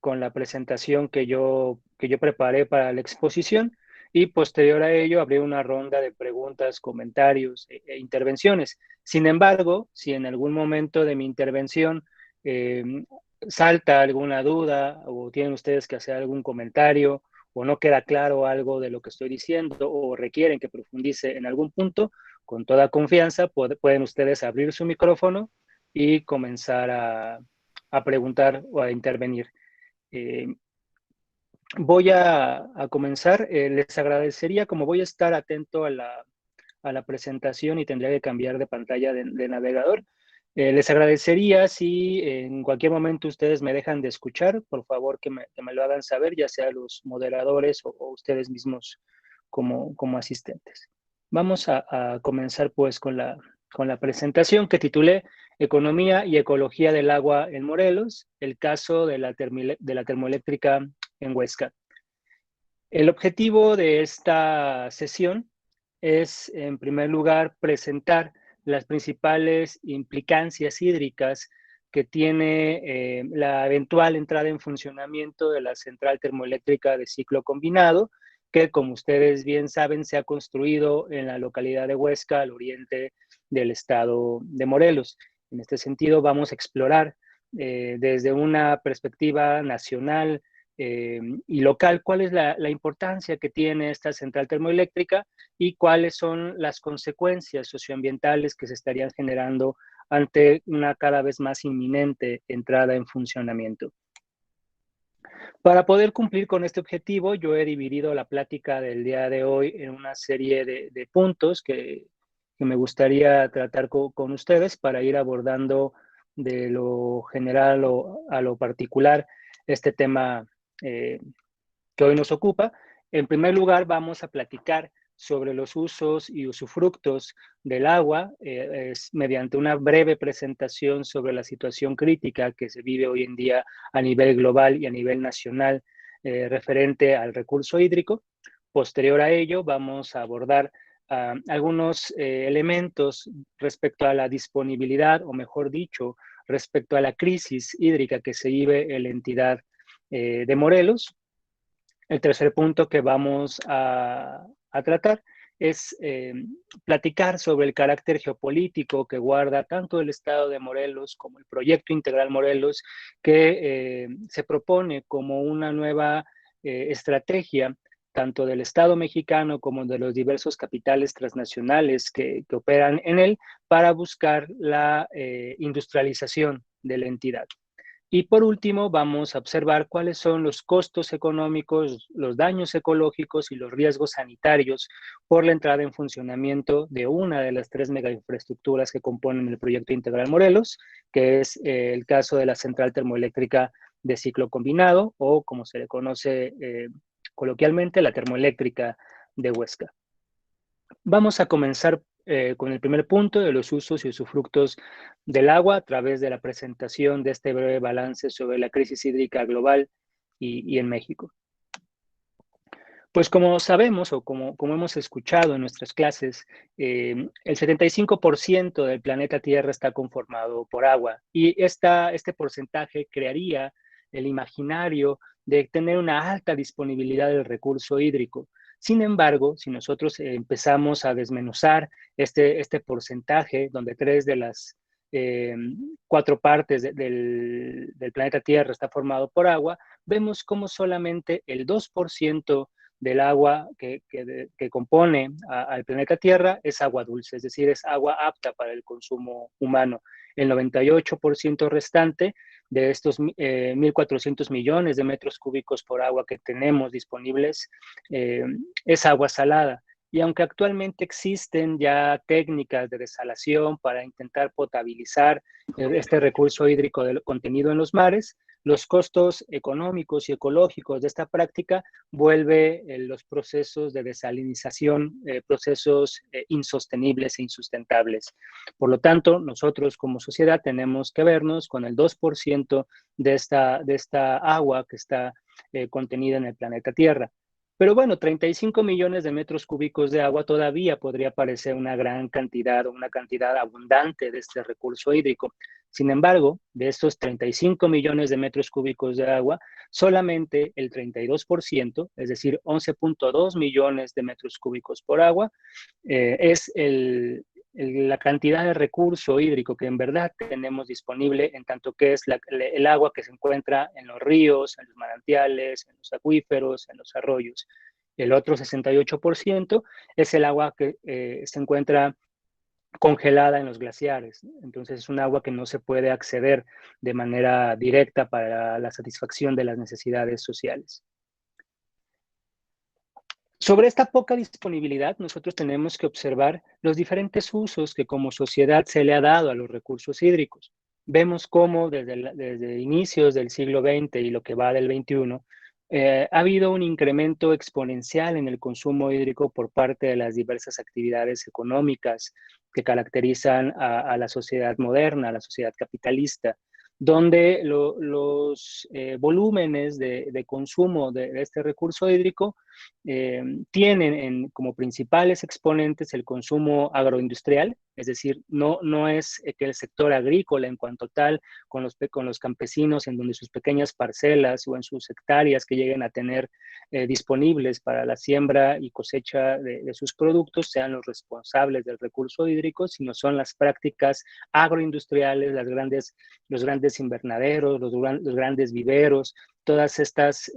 con la presentación que yo preparé para la exposición y posterior a ello abrir una ronda de preguntas, comentarios e intervenciones. Sin embargo, si en algún momento de mi intervención eh, salta alguna duda o tienen ustedes que hacer algún comentario o no queda claro algo de lo que estoy diciendo o requieren que profundice en algún punto, con toda confianza pueden ustedes abrir su micrófono y comenzar a preguntar o a intervenir. Eh, Voy a comenzar. Les agradecería, como voy a estar atento a la presentación y tendría que cambiar de pantalla de navegador, les agradecería si en cualquier momento ustedes me dejan de escuchar, por favor que me lo hagan saber, ya sea los moderadores o ustedes mismos como asistentes. Vamos a comenzar pues con la presentación que titulé Economía y Ecología del Agua en Morelos, el caso de la termoeléctrica en Huesca. El objetivo de esta sesión es, en primer lugar, presentar las principales implicancias hídricas que tiene la eventual entrada en funcionamiento de la central termoeléctrica de ciclo combinado, que, como ustedes bien saben, se ha construido en la localidad de Huesca, al oriente del estado de Morelos. En este sentido, vamos a explorar desde una perspectiva nacional, y local, cuál es la importancia que tiene esta central termoeléctrica y cuáles son las consecuencias socioambientales que se estarían generando ante una cada vez más inminente entrada en funcionamiento. Para poder cumplir con este objetivo, yo he dividido la plática del día de hoy en una serie de puntos que me gustaría tratar con ustedes para ir abordando de lo general a lo particular este tema eh, que hoy nos ocupa. En primer lugar, vamos a platicar sobre los usos y usufructos del agua, mediante una breve presentación sobre la situación crítica que se vive hoy en día a nivel global y a nivel nacional referente al recurso hídrico. Posterior a ello, vamos a abordar algunos elementos respecto a la disponibilidad, o mejor dicho, respecto a la crisis hídrica que se vive en la entidad de Morelos. El tercer punto que vamos a tratar es platicar sobre el carácter geopolítico que guarda tanto el Estado de Morelos como el Proyecto Integral Morelos, que se propone como una nueva estrategia tanto del Estado mexicano como de los diversos capitales transnacionales que operan en él para buscar la industrialización de la entidad. Y por último, vamos a observar cuáles son los costos económicos, los daños ecológicos y los riesgos sanitarios por la entrada en funcionamiento de una de las tres megainfraestructuras que componen el Proyecto Integral Morelos, que es el caso de la central termoeléctrica de ciclo combinado, o como se le conoce coloquialmente, la termoeléctrica de Huesca. Vamos a comenzar con el primer punto de los usos y usufructos del agua a través de la presentación de este breve balance sobre la crisis hídrica global y en México. Pues como sabemos o como hemos escuchado en nuestras clases, el 75% del planeta Tierra está conformado por agua y este porcentaje crearía el imaginario de tener una alta disponibilidad del recurso hídrico. Sin embargo, si nosotros empezamos a desmenuzar este porcentaje, donde 3 de las 4 partes del planeta Tierra está formado por agua, vemos como solamente el 2% del agua que compone al planeta Tierra es agua dulce, es decir, es agua apta para el consumo humano. El 98% restante de estos 1.400 millones de metros cúbicos por agua que tenemos disponibles es agua salada. Y aunque actualmente existen ya técnicas de desalación para intentar potabilizar este recurso hídrico contenido en los mares, los costos económicos y ecológicos de esta práctica vuelve los procesos de desalinización, procesos insostenibles e insustentables. Por lo tanto, nosotros como sociedad tenemos que vernos con el 2% de esta agua que está contenida en el planeta Tierra. Pero bueno, 35 millones de metros cúbicos de agua todavía podría parecer una gran cantidad o una cantidad abundante de este recurso hídrico. Sin embargo, de estos 35 millones de metros cúbicos de agua, solamente el 32%, es decir, 11.2 millones de metros cúbicos por agua, es la cantidad de recurso hídrico que en verdad tenemos disponible, en tanto que es el agua que se encuentra en los ríos, en los manantiales, en los acuíferos, en los arroyos. El otro 68% es el agua que se encuentra congelada en los glaciares. Entonces es un agua que no se puede acceder de manera directa para la satisfacción de las necesidades sociales. Sobre esta poca disponibilidad, nosotros tenemos que observar los diferentes usos que como sociedad se le ha dado a los recursos hídricos. Vemos cómo desde inicios del siglo XX y lo que va del XXI, ha habido un incremento exponencial en el consumo hídrico por parte de las diversas actividades económicas que caracterizan a la sociedad moderna, a la sociedad capitalista, donde los volúmenes de consumo de este recurso hídrico tienen como principales exponentes el consumo agroindustrial, es decir, no es que el sector agrícola en cuanto tal, con los campesinos en donde sus pequeñas parcelas o en sus hectáreas que lleguen a tener disponibles para la siembra y cosecha de sus productos sean los responsables del recurso hídrico, sino son las prácticas agroindustriales, los grandes invernaderos, los grandes viveros, todas estas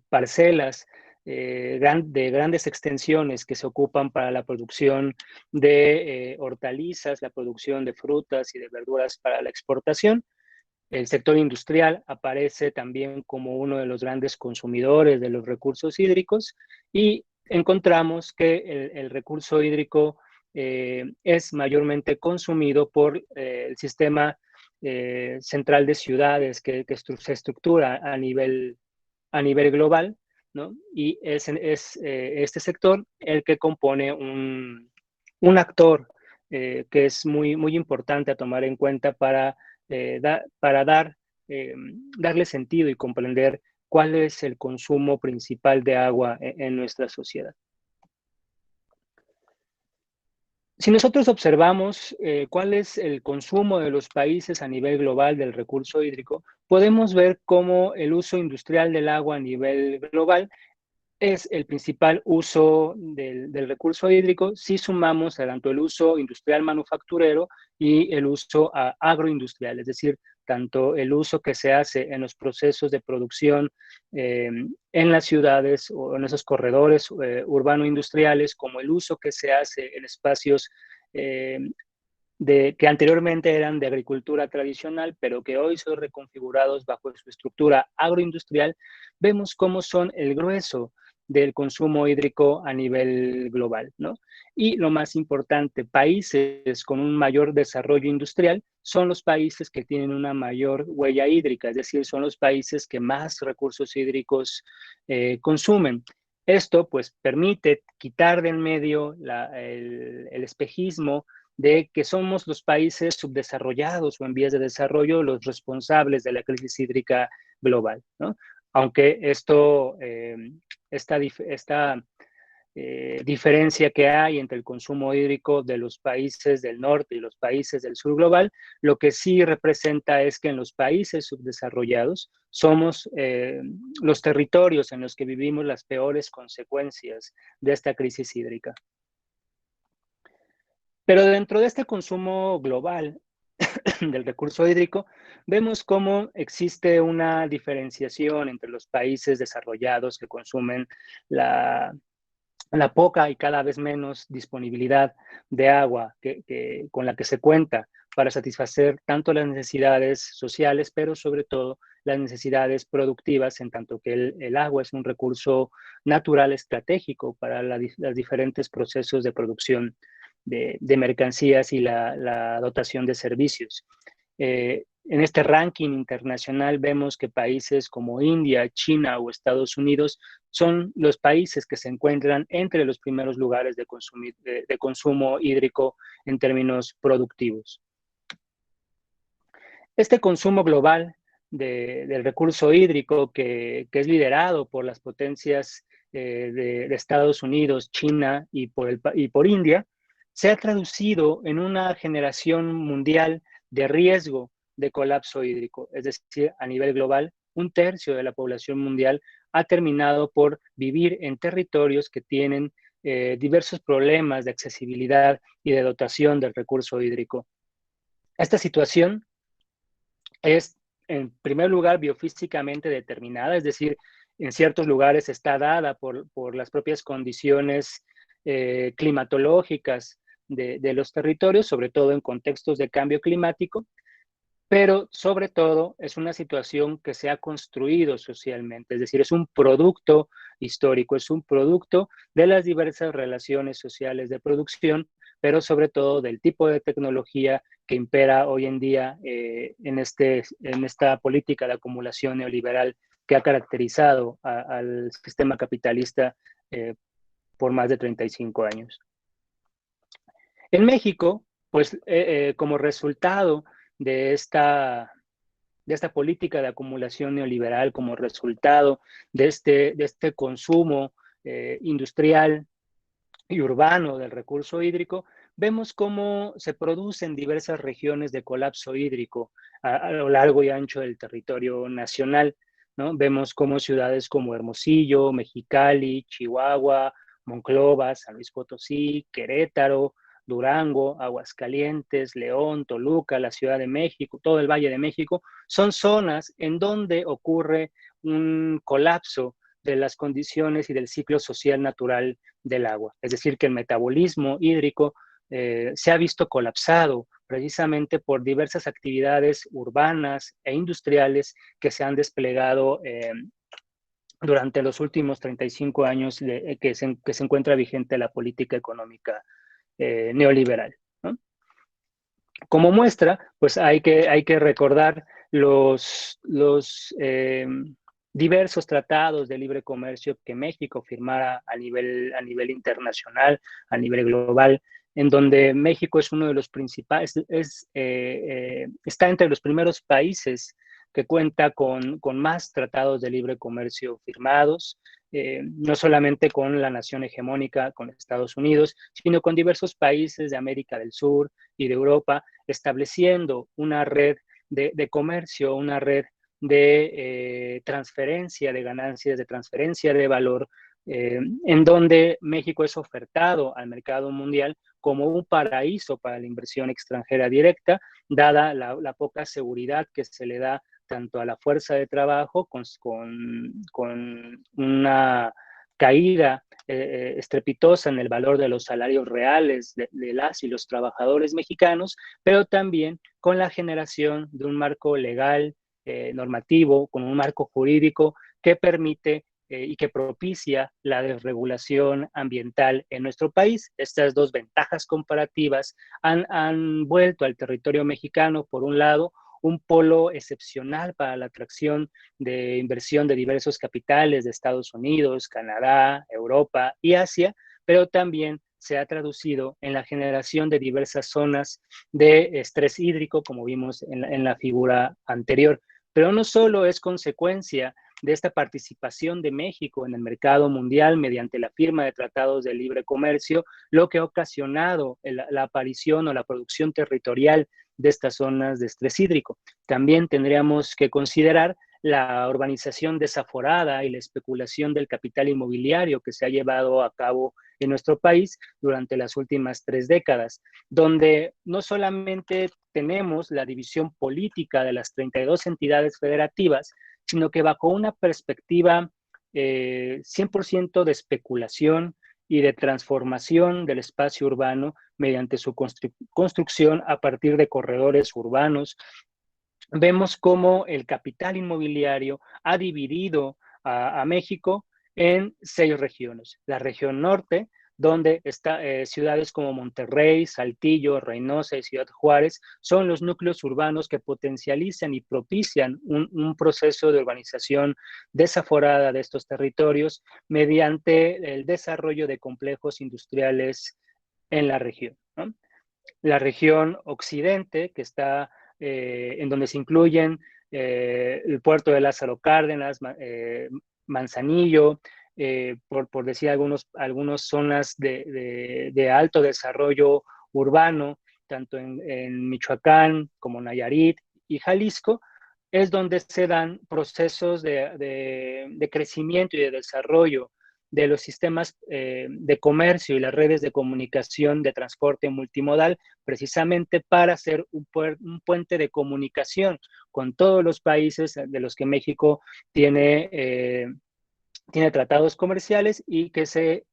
parcelas de grandes extensiones que se ocupan para la producción de hortalizas, la producción de frutas y de verduras para la exportación. El sector industrial aparece también como uno de los grandes consumidores de los recursos hídricos y encontramos que el recurso hídrico es mayormente consumido por el sistema central de ciudades que se estructura a nivel global, ¿no? Y es este sector el que compone un actor que es muy importante a tomar en cuenta para darle sentido y comprender cuál es el consumo principal de agua en nuestra sociedad. Si nosotros observamos cuál es el consumo de los países a nivel global del recurso hídrico, podemos ver cómo el uso industrial del agua a nivel global es el principal uso del recurso hídrico si sumamos tanto el uso industrial manufacturero y el uso agroindustrial, es decir, tanto el uso que se hace en los procesos de producción en las ciudades o en esos corredores urbano-industriales, como el uso que se hace en espacios eh, que anteriormente eran de agricultura tradicional, pero que hoy son reconfigurados bajo su estructura agroindustrial, vemos cómo son el grueso del consumo hídrico a nivel global, ¿no? Y lo más importante, países con un mayor desarrollo industrial son los países que tienen una mayor huella hídrica, es decir, son los países que más recursos hídricos consumen. Esto pues permite quitar del medio el espejismo de que somos los países subdesarrollados o en vías de desarrollo los responsables de la crisis hídrica global, ¿no? Aunque esta diferencia que hay entre el consumo hídrico de los países del norte y los países del sur global, lo que sí representa es que en los países subdesarrollados somos los territorios en los que vivimos las peores consecuencias de esta crisis hídrica. Pero dentro de este consumo global del recurso hídrico, vemos cómo existe una diferenciación entre los países desarrollados que consumen la poca y cada vez menos disponibilidad de agua con la que se cuenta para satisfacer tanto las necesidades sociales, pero sobre todo las necesidades productivas, en tanto que el agua es un recurso natural estratégico para los diferentes procesos de producción de mercancías y la dotación de servicios. En este ranking internacional vemos que países como India, China o Estados Unidos son los países que se encuentran entre los primeros lugares de consumo hídrico en términos productivos. Este consumo global del recurso hídrico que es liderado por las potencias de Estados Unidos, China y por India, se ha traducido en una generación mundial de riesgo de colapso hídrico. Es decir, a nivel global, un tercio de la población mundial ha terminado por vivir en territorios que tienen diversos problemas de accesibilidad y de dotación del recurso hídrico. Esta situación es, en primer lugar, biofísicamente determinada, es decir, en ciertos lugares está dada por las propias condiciones climatológicas de los territorios, sobre todo en contextos de cambio climático, pero sobre todo es una situación que se ha construido socialmente, es decir, es un producto histórico, es un producto de las diversas relaciones sociales de producción, pero sobre todo del tipo de tecnología que impera hoy en día en esta política de acumulación neoliberal que ha caracterizado al sistema capitalista eh, por más de 35 años. En México, pues como resultado de esta política de acumulación neoliberal, como resultado de este consumo industrial y urbano del recurso hídrico, vemos cómo se producen diversas regiones de colapso hídrico a lo largo y ancho del territorio nacional, ¿no? Vemos cómo ciudades como Hermosillo, Mexicali, Chihuahua, Monclova, San Luis Potosí, Querétaro, Durango, Aguascalientes, León, Toluca, la Ciudad de México, todo el Valle de México, son zonas en donde ocurre un colapso de las condiciones y del ciclo social natural del agua. Es decir, que el metabolismo hídrico se ha visto colapsado precisamente por diversas actividades urbanas e industriales que se han desplegado durante los últimos 35 años que se encuentra vigente la política económica neoliberal, ¿no? Como muestra, pues hay que recordar los diversos tratados de libre comercio que México firmara a nivel internacional, a nivel global, en donde México es uno de los principales, está entre los primeros países que cuenta con más tratados de libre comercio firmados, no solamente con la nación hegemónica, con Estados Unidos, sino con diversos países de América del Sur y de Europa, estableciendo una red de comercio, una red de transferencia de ganancias, de transferencia de valor, en donde México es ofertado al mercado mundial como un paraíso para la inversión extranjera directa, dada la poca seguridad que se le da tanto a la fuerza de trabajo con una caída estrepitosa en el valor de los salarios reales de las y los trabajadores mexicanos, pero también con la generación de un marco legal, normativo, con un marco jurídico que permite y que propicia la desregulación ambiental en nuestro país. Estas dos ventajas comparativas han vuelto al territorio mexicano, por un lado, un polo excepcional para la atracción de inversión de diversos capitales de Estados Unidos, Canadá, Europa y Asia, pero también se ha traducido en la generación de diversas zonas de estrés hídrico, como vimos en la figura anterior. Pero no solo es consecuencia de esta participación de México en el mercado mundial mediante la firma de tratados de libre comercio, lo que ha ocasionado la aparición o la producción territorial de estas zonas de estrés hídrico. También tendríamos que considerar la urbanización desaforada y la especulación del capital inmobiliario que se ha llevado a cabo en nuestro país durante las últimas 3 décadas, donde no solamente tenemos la división política de las 32 entidades federativas, sino que bajo una perspectiva 100% de especulación y de transformación del espacio urbano mediante su construcción a partir de corredores urbanos. Vemos cómo el capital inmobiliario ha dividido a México en 6 regiones. La región norte, donde está ciudades como Monterrey, Saltillo, Reynosa y Ciudad Juárez, son los núcleos urbanos que potencializan y propician un proceso de urbanización desaforada de estos territorios mediante el desarrollo de complejos industriales en la región, ¿no? La región occidente, que está en donde se incluyen el puerto de Lázaro Cárdenas, Manzanillo, por decir algunas zonas de alto desarrollo urbano tanto en Michoacán como Nayarit y Jalisco, es donde se dan procesos de crecimiento y de desarrollo de los sistemas de comercio y las redes de comunicación de transporte multimodal, precisamente para ser un puente de comunicación con todos los países de los que México tiene tratados comerciales y que se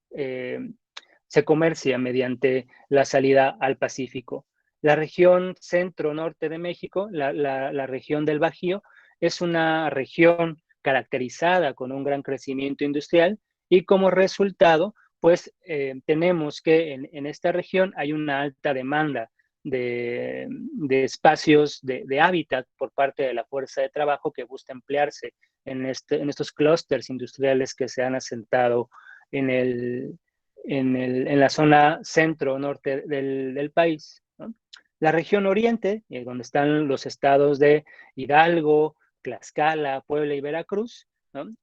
comercia mediante la salida al Pacífico. La región centro-norte de México, la región del Bajío, es una región caracterizada con un gran crecimiento industrial y como resultado, pues tenemos que en esta región hay una alta demanda de espacios de hábitat por parte de la fuerza de trabajo que busca emplearse en estos clústeres industriales que se han asentado en la zona centro-norte del país, ¿no? La región oriente, donde están los estados de Hidalgo, Tlaxcala, Puebla y Veracruz, ¿no?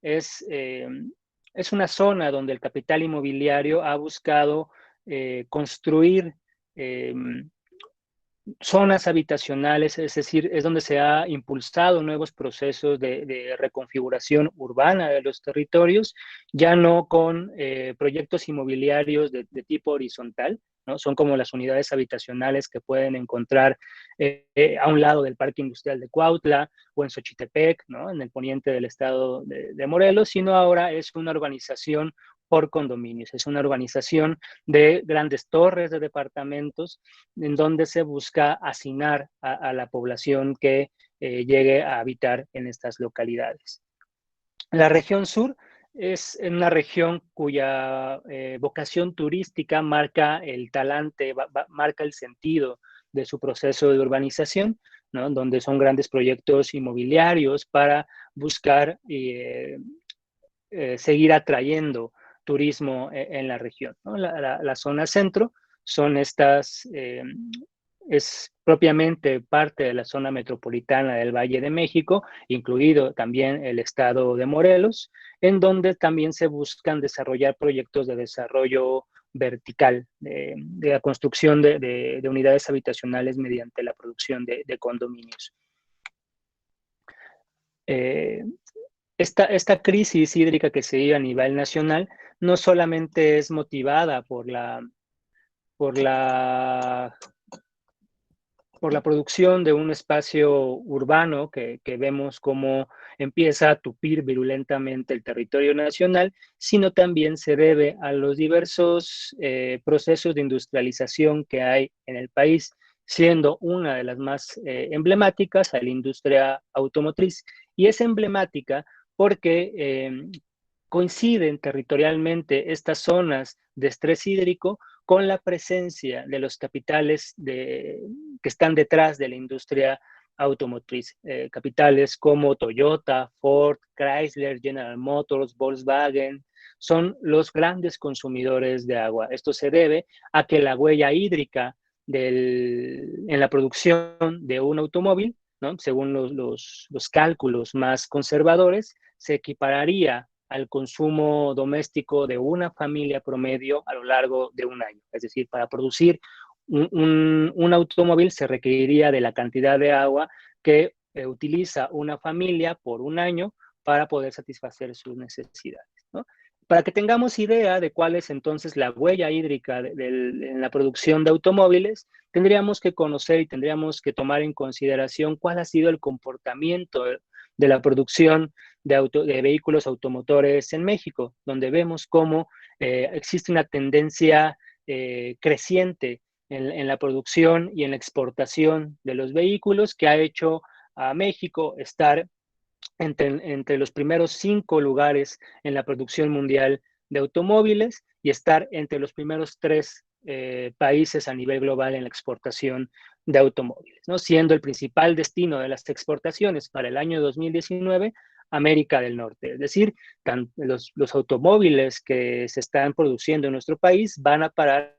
Es una zona donde el capital inmobiliario ha buscado construir eh, zonas habitacionales, es decir, es donde se ha impulsado nuevos procesos de reconfiguración urbana de los territorios, ya no con proyectos inmobiliarios de tipo horizontal, ¿no? Son como las unidades habitacionales que pueden encontrar a un lado del Parque Industrial de Cuautla o en Xochitepec, ¿no? En el poniente del estado de Morelos, sino ahora es una urbanización por condominios, es una urbanización de grandes torres de departamentos en donde se busca hacinar a la población que llegue a habitar en estas localidades. La región sur es una región cuya vocación turística marca el talante, marca el sentido de su proceso de urbanización, ¿no? Donde son grandes proyectos inmobiliarios para buscar seguir atrayendo turismo en la región, ¿no? La zona centro son es propiamente parte de la zona metropolitana del Valle de México, incluido también el estado de Morelos, en donde también se buscan desarrollar proyectos de desarrollo vertical, de la construcción de unidades habitacionales mediante la producción de condominios. Eh, esta crisis hídrica que se vive a nivel nacional no solamente es motivada por la, por la producción de un espacio urbano que vemos cómo empieza a tupir virulentamente el territorio nacional, sino también se debe a los diversos procesos de industrialización que hay en el país, siendo una de las más emblemáticas a la industria automotriz. Y es emblemática porque coinciden territorialmente estas zonas de estrés hídrico con la presencia de los capitales que están detrás de la industria automotriz. Capitales como Toyota, Ford, Chrysler, General Motors, Volkswagen, son los grandes consumidores de agua. Esto se debe a que la huella hídrica en la producción de un automóvil, ¿no? Según los cálculos más conservadores, se equipararía al consumo doméstico de una familia promedio a lo largo de un año. Es decir, para producir un automóvil se requeriría de la cantidad de agua que utiliza una familia por un año para poder satisfacer sus necesidades, ¿no? Para que tengamos idea de cuál es entonces la huella hídrica en la producción de automóviles, tendríamos que conocer y tendríamos que tomar en consideración cuál ha sido el comportamiento de la producción de vehículos automotores en México, donde vemos cómo existe una tendencia creciente en la producción y en la exportación de los vehículos que ha hecho a México estar entre los primeros 5 lugares en la producción mundial de automóviles y estar entre los primeros 3 países a nivel global en la exportación de automóviles, ¿no? Siendo el principal destino de las exportaciones para el año 2019 América del Norte. Es decir, los automóviles que se están produciendo en nuestro país van a parar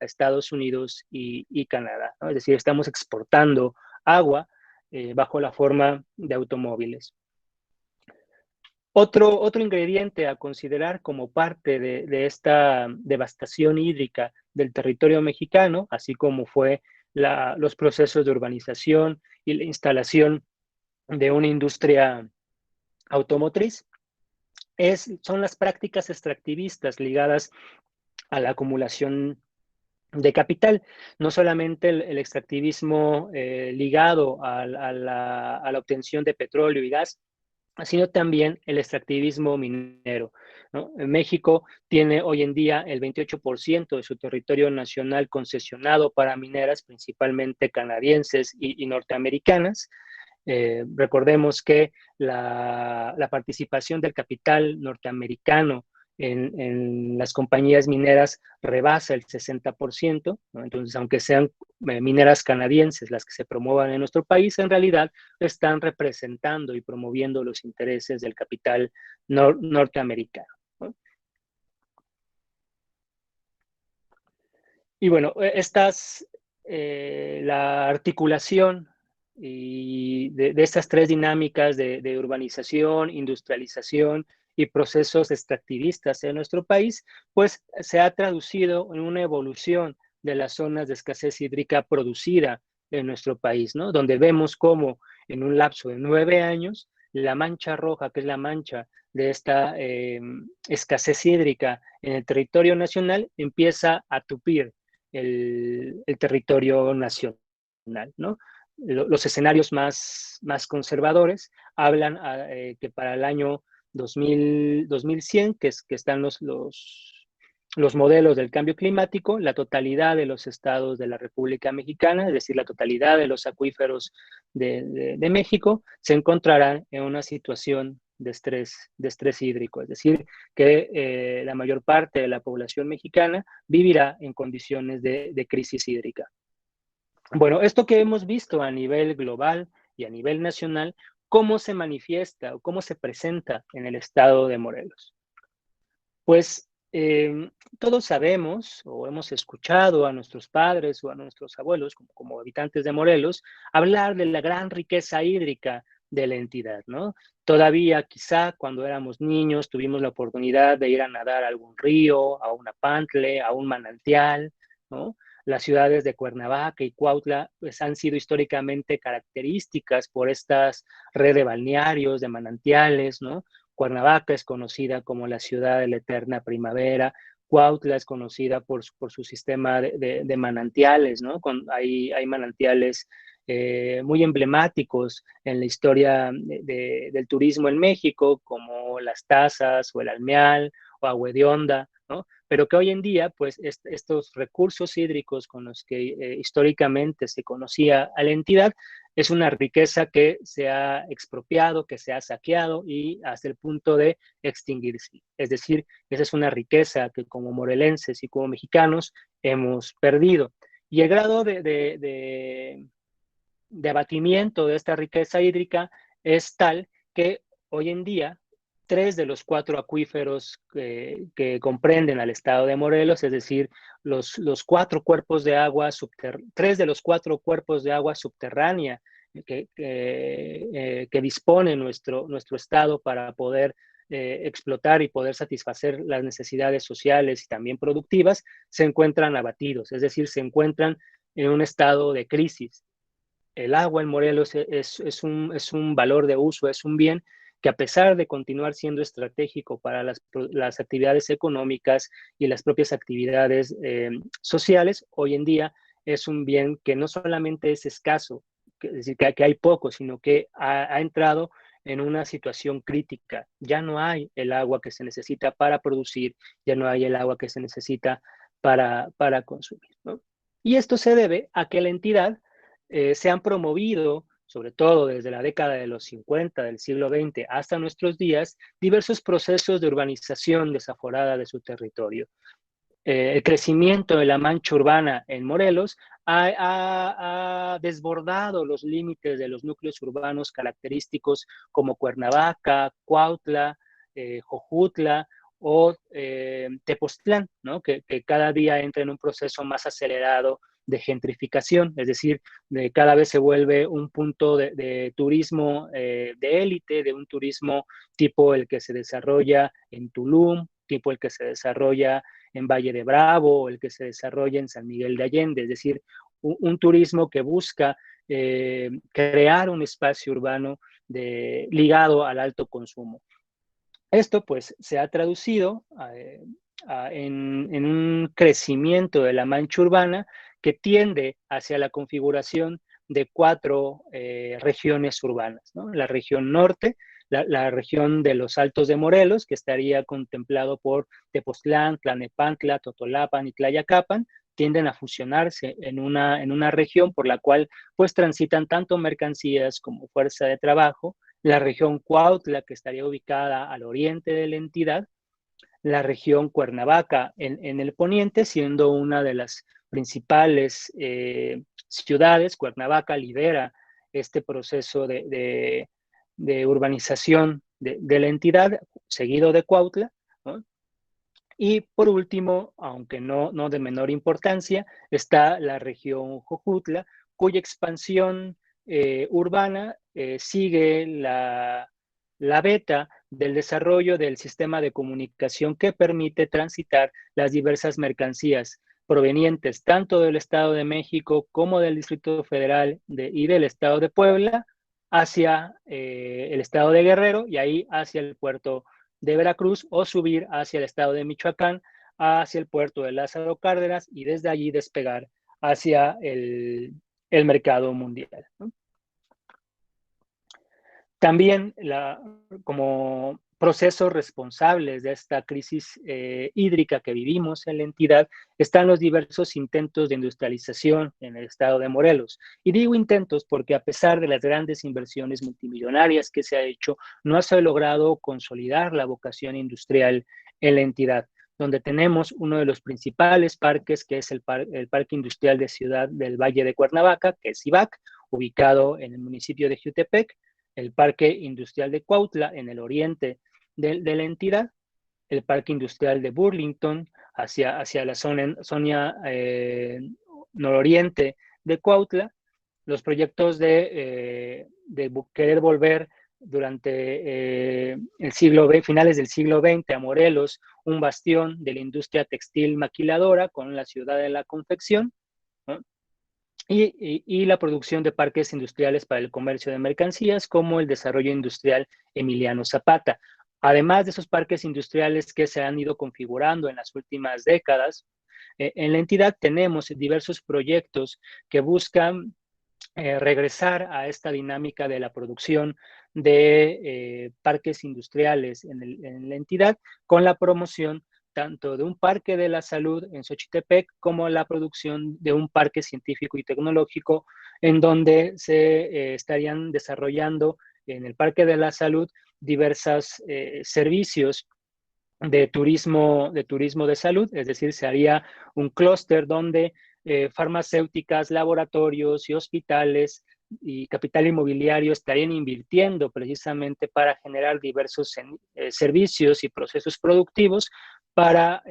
a Estados Unidos y Canadá, ¿no? Es decir, estamos exportando agua bajo la forma de automóviles. Otro ingrediente a considerar como parte de esta devastación hídrica del territorio mexicano, así como fue los procesos de urbanización y la instalación de una industria automotriz, son las prácticas extractivistas ligadas a la acumulación de capital, no solamente el extractivismo ligado a la obtención de petróleo y gas, sino también el extractivismo minero, ¿no? México tiene hoy en día el 28% de su territorio nacional concesionado para mineras, principalmente canadienses y norteamericanas. Recordemos que la participación del capital norteamericano en las compañías mineras rebasa el 60%, ¿no? Entonces, aunque sean mineras canadienses las que se promuevan en nuestro país, en realidad están representando y promoviendo los intereses del capital norteamericano, ¿no? Y bueno, la articulación de estas tres dinámicas de urbanización, industrialización y procesos extractivistas en nuestro país, pues se ha traducido en una evolución de las zonas de escasez hídrica producida en nuestro país, ¿no? Donde vemos cómo en un lapso de 9 años, la mancha roja, que es la mancha de esta escasez hídrica en el territorio nacional, empieza a tupir el territorio nacional, ¿no? Los escenarios más conservadores hablan que para el año 2100, que están los modelos del cambio climático, la totalidad de los estados de la República Mexicana, es decir, la totalidad de los acuíferos de México, se encontrarán en una situación de estrés hídrico, es decir, que la mayor parte de la población mexicana vivirá en condiciones de crisis hídrica. Bueno, esto que hemos visto a nivel global y a nivel nacional, ¿cómo se manifiesta o cómo se presenta en el estado de Morelos? Pues todos sabemos o hemos escuchado a nuestros padres o a nuestros abuelos, como habitantes de Morelos, hablar de la gran riqueza hídrica de la entidad, ¿no? Todavía quizá cuando éramos niños tuvimos la oportunidad de ir a nadar a algún río, a una pantle, a un manantial, ¿no? Las ciudades de Cuernavaca y Cuautla pues, han sido históricamente características por estas redes de balnearios, de manantiales, ¿no? Cuernavaca es conocida como la ciudad de la eterna primavera. Cuautla es conocida por su sistema de manantiales, ¿no? Hay manantiales muy emblemáticos en la historia del turismo en México, como las Tazas o el Almeal o Agua de Onda, ¿no? Pero que hoy en día, pues, estos recursos hídricos con los que históricamente se conocía a la entidad, es una riqueza que se ha expropiado, que se ha saqueado y hasta el punto de extinguirse. Es decir, esa es una riqueza que como morelenses y como mexicanos hemos perdido. Y el grado de abatimiento de esta riqueza hídrica es tal que hoy en día 3 de los 4 acuíferos que comprenden al estado de Morelos, es decir, los 3 de los 4 cuerpos de agua subterránea que dispone nuestro estado para poder explotar y poder satisfacer las necesidades sociales y también productivas, se encuentran abatidos, es decir, se encuentran en un estado de crisis. El agua en Morelos es un valor de uso, es un bien que a pesar de continuar siendo estratégico para las actividades económicas y las propias actividades sociales, hoy en día es un bien que no solamente es escaso, es decir, que hay poco, sino que ha entrado en una situación crítica. Ya no hay el agua que se necesita para producir, ya no hay el agua que se necesita para consumir, ¿no? Y esto se debe a que la entidad se han promovido, sobre todo desde la década de los 50 del siglo XX hasta nuestros días, diversos procesos de urbanización desaforada de su territorio. El crecimiento de la mancha urbana en Morelos ha desbordado los límites de los núcleos urbanos característicos como Cuernavaca, Cuautla, Jojutla o Tepoztlán, ¿no? que cada día entra en un proceso más acelerado de gentrificación, es decir, cada vez se vuelve un punto de turismo de élite, de un turismo tipo el que se desarrolla en Tulum, tipo el que se desarrolla en Valle de Bravo, o el que se desarrolla en San Miguel de Allende, es decir, un turismo que busca crear un espacio urbano ligado al alto consumo. Esto pues se ha traducido en un crecimiento de la mancha urbana que tiende hacia la configuración de 4 regiones urbanas, ¿no? La región norte, la región de los Altos de Morelos, que estaría contemplado por Tepoztlán, Tlanepantla, Totolapan y Tlayacapan, tienden a fusionarse en una región por la cual pues transitan tanto mercancías como fuerza de trabajo. La región Cuautla, que estaría ubicada al oriente de la entidad, la región Cuernavaca en el poniente, siendo una de las principales ciudades. Cuernavaca lidera este proceso de urbanización de la entidad, seguido de Cuautla, ¿no? Y por último, aunque no de menor importancia, está la región Jojutla, cuya expansión urbana sigue la beta del desarrollo del sistema de comunicación que permite transitar las diversas mercancías provenientes tanto del Estado de México como del Distrito Federal y del Estado de Puebla hacia el Estado de Guerrero y ahí hacia el puerto de Veracruz, o subir hacia el estado de Michoacán, hacia el puerto de Lázaro Cárdenas y desde allí despegar hacia el mercado mundial, ¿no? También como procesos responsables de esta crisis hídrica que vivimos en la entidad están los diversos intentos de industrialización en el estado de Morelos. Y digo intentos porque a pesar de las grandes inversiones multimillonarias que se ha hecho, no se ha logrado consolidar la vocación industrial en la entidad, donde tenemos uno de los principales parques, que es el Parque Industrial de Ciudad del Valle de Cuernavaca, que es IVAC, ubicado en el municipio de Jutepec, el Parque Industrial de Cuautla en el oriente de la entidad, el Parque Industrial de Burlington hacia la zona nororiente de Cuautla, los proyectos de querer volver durante finales del siglo XX a Morelos, un bastión de la industria textil maquiladora con la ciudad de la confección, ¿no? Y la producción de parques industriales para el comercio de mercancías, como el desarrollo industrial Emiliano Zapata. Además de esos parques industriales que se han ido configurando en las últimas décadas, en la entidad tenemos diversos proyectos que buscan regresar a esta dinámica de la producción de parques industriales en la entidad, con la promoción tanto de un parque de la salud en Xochitepec como la producción de un parque científico y tecnológico en donde se estarían desarrollando en el parque de la salud diversos servicios de turismo de salud, es decir, se haría un clúster donde farmacéuticas, laboratorios y hospitales y capital inmobiliario estarían invirtiendo precisamente para generar diversos servicios y procesos productivos para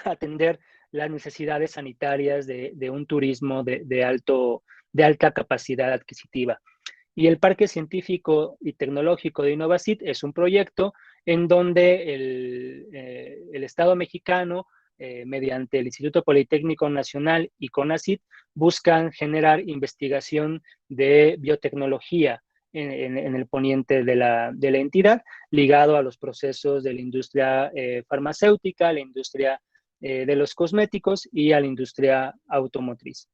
atender las necesidades sanitarias de un turismo de alta capacidad adquisitiva. Y el Parque Científico y Tecnológico de Innovacit es un proyecto en donde el Estado mexicano, mediante el Instituto Politécnico Nacional y CONACYT, buscan generar investigación de biotecnología en el poniente de la entidad, ligado a los procesos de la industria farmacéutica, la industria de los cosméticos y a la industria automotriz.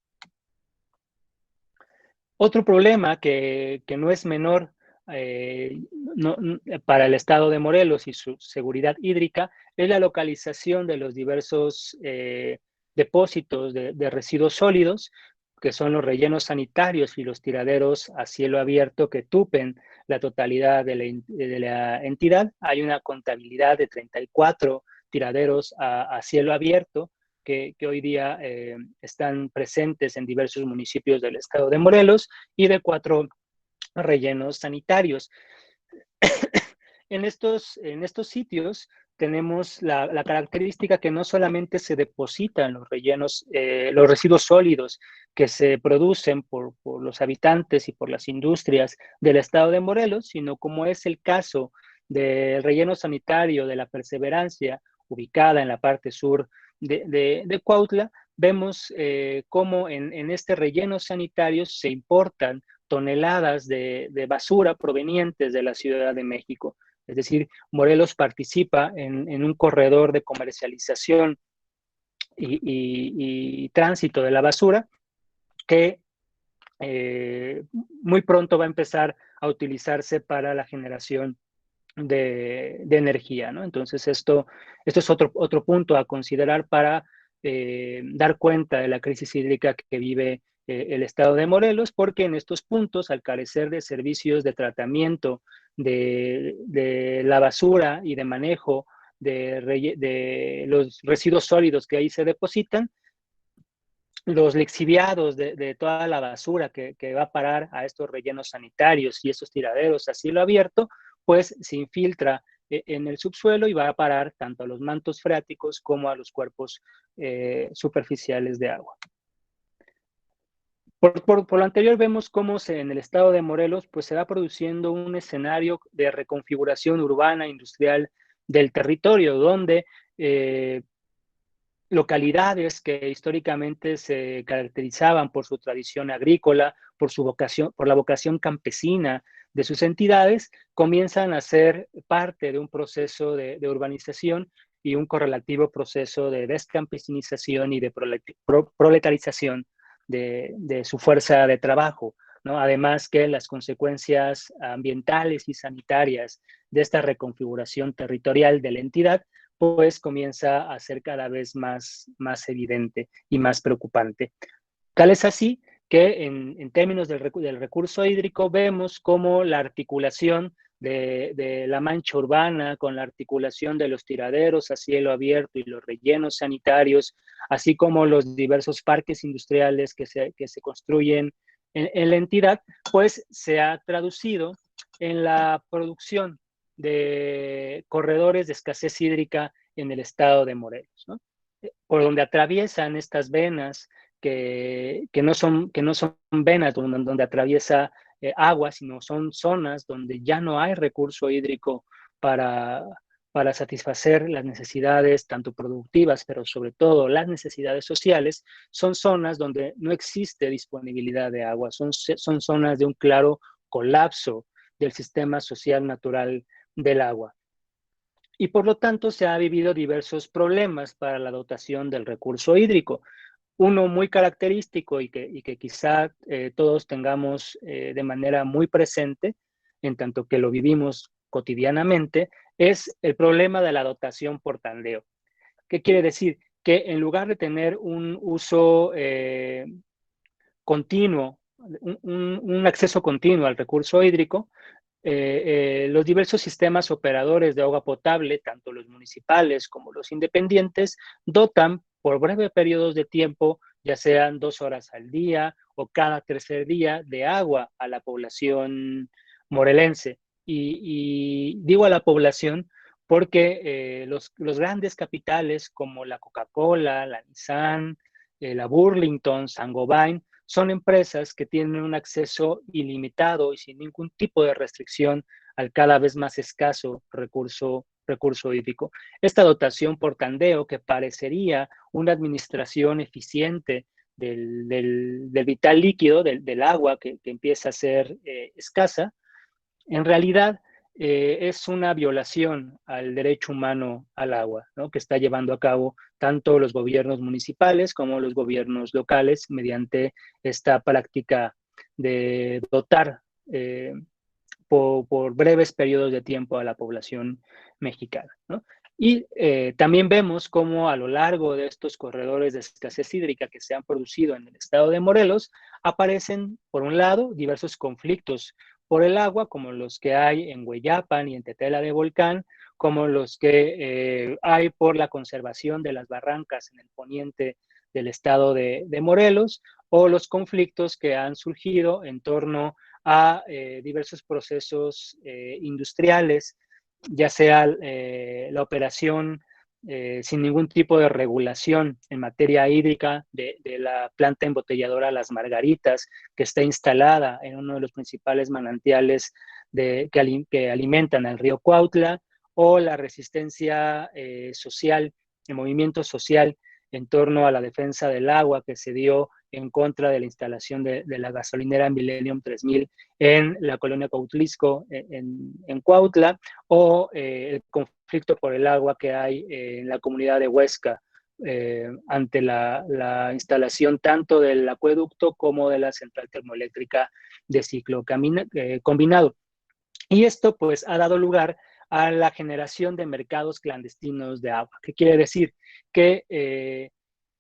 Otro problema que no es menor para el estado de Morelos y su seguridad hídrica es la localización de los diversos depósitos de residuos sólidos, que son los rellenos sanitarios y los tiraderos a cielo abierto que tupen la totalidad de la entidad. Hay una contabilidad de 34 tiraderos a cielo abierto que hoy día están presentes en diversos municipios del estado de Morelos y de 4 rellenos sanitarios. En estos sitios tenemos la característica que no solamente se depositan los rellenos, los residuos sólidos que se producen por los habitantes y por las industrias del estado de Morelos, sino como es el caso del relleno sanitario de la Perseverancia, ubicada en la parte sur de Cuautla, vemos cómo en este relleno sanitario se importan toneladas de basura provenientes de la Ciudad de México. Es decir, Morelos participa en un corredor de comercialización y tránsito de la basura que muy pronto va a empezar a utilizarse para la generación de energía, ¿no? Entonces, esto es otro punto a considerar para dar cuenta de la crisis hídrica que vive el estado de Morelos, porque en estos puntos, al carecer de servicios de tratamiento de la basura y de manejo de los residuos sólidos que ahí se depositan, los lixiviados de toda la basura que va a parar a estos rellenos sanitarios y estos tiraderos a cielo abierto, pues se infiltra en el subsuelo y va a parar tanto a los mantos freáticos como a los cuerpos superficiales de agua. Por lo anterior, vemos cómo en el estado de Morelos pues, se va produciendo un escenario de reconfiguración urbana, industrial del territorio, donde localidades que históricamente se caracterizaban por su tradición agrícola, por la vocación campesina de sus entidades, comienzan a ser parte de un proceso de urbanización y un correlativo proceso de descampesinización y de proletarización de su fuerza de trabajo, ¿no? Además que las consecuencias ambientales y sanitarias de esta reconfiguración territorial de la entidad pues comienza a ser cada vez más evidente y más preocupante. Tal es así que en términos del recurso hídrico vemos cómo la articulación de la mancha urbana con la articulación de los tiraderos a cielo abierto y los rellenos sanitarios, así como los diversos parques industriales que se construyen en la entidad, pues se ha traducido en la producción de corredores de escasez hídrica en el estado de Morelos, ¿no? Por donde atraviesan estas venas que no son venas donde atraviesa agua, sino son zonas donde ya no hay recurso hídrico para, para satisfacer las necesidades tanto productivas, pero sobre todo las necesidades sociales, son zonas donde no existe disponibilidad de agua, son zonas de un claro colapso del sistema social natural del agua. Y por lo tanto se ha vivido diversos problemas para la dotación del recurso hídrico. Uno muy característico y que quizá todos tengamos de manera muy presente, en tanto que lo vivimos cotidianamente, es el problema de la dotación por tandeo. ¿Qué quiere decir? Que en lugar de tener un uso continuo, un acceso continuo al recurso hídrico, los diversos sistemas operadores de agua potable, tanto los municipales como los independientes, dotan por breves periodos de tiempo, ya sean 2 horas al día o cada tercer día, de agua a la población morelense. Y digo a la población porque los grandes capitales como la Coca-Cola, la Nissan, la Burlington, Saint-Gobain, son empresas que tienen un acceso ilimitado y sin ningún tipo de restricción al cada vez más escaso recurso hídrico. Esta dotación por tandeo, que parecería una administración eficiente del vital líquido, del agua que empieza a ser escasa, en realidad es una violación al derecho humano al agua, ¿no? Que está llevando a cabo tanto los gobiernos municipales como los gobiernos locales mediante esta práctica de dotar por breves periodos de tiempo a la población mexicana, ¿no? Y también vemos cómo a lo largo de estos corredores de escasez hídrica que se han producido en el estado de Morelos, aparecen, por un lado, diversos conflictos por el agua, como los que hay en Hueyapan y en Tetela de Volcán, como los que hay por la conservación de las barrancas en el poniente del estado de Morelos, o los conflictos que han surgido en torno a diversos procesos industriales, ya sea la operación sin ningún tipo de regulación en materia hídrica de la planta embotelladora Las Margaritas, que está instalada en uno de los principales manantiales que alimentan al río Cuautla, o la resistencia social, el movimiento social en torno a la defensa del agua que se dio en contra de la instalación de la gasolinera Millennium 3000 en la colonia Cautlisco, en Cuautla, o el conflicto por el agua que hay en la comunidad de Huesca, ante la instalación tanto del acueducto como de la central termoeléctrica de ciclo combinado. Y esto pues ha dado lugar a la generación de mercados clandestinos de agua. ¿Qué quiere decir? Que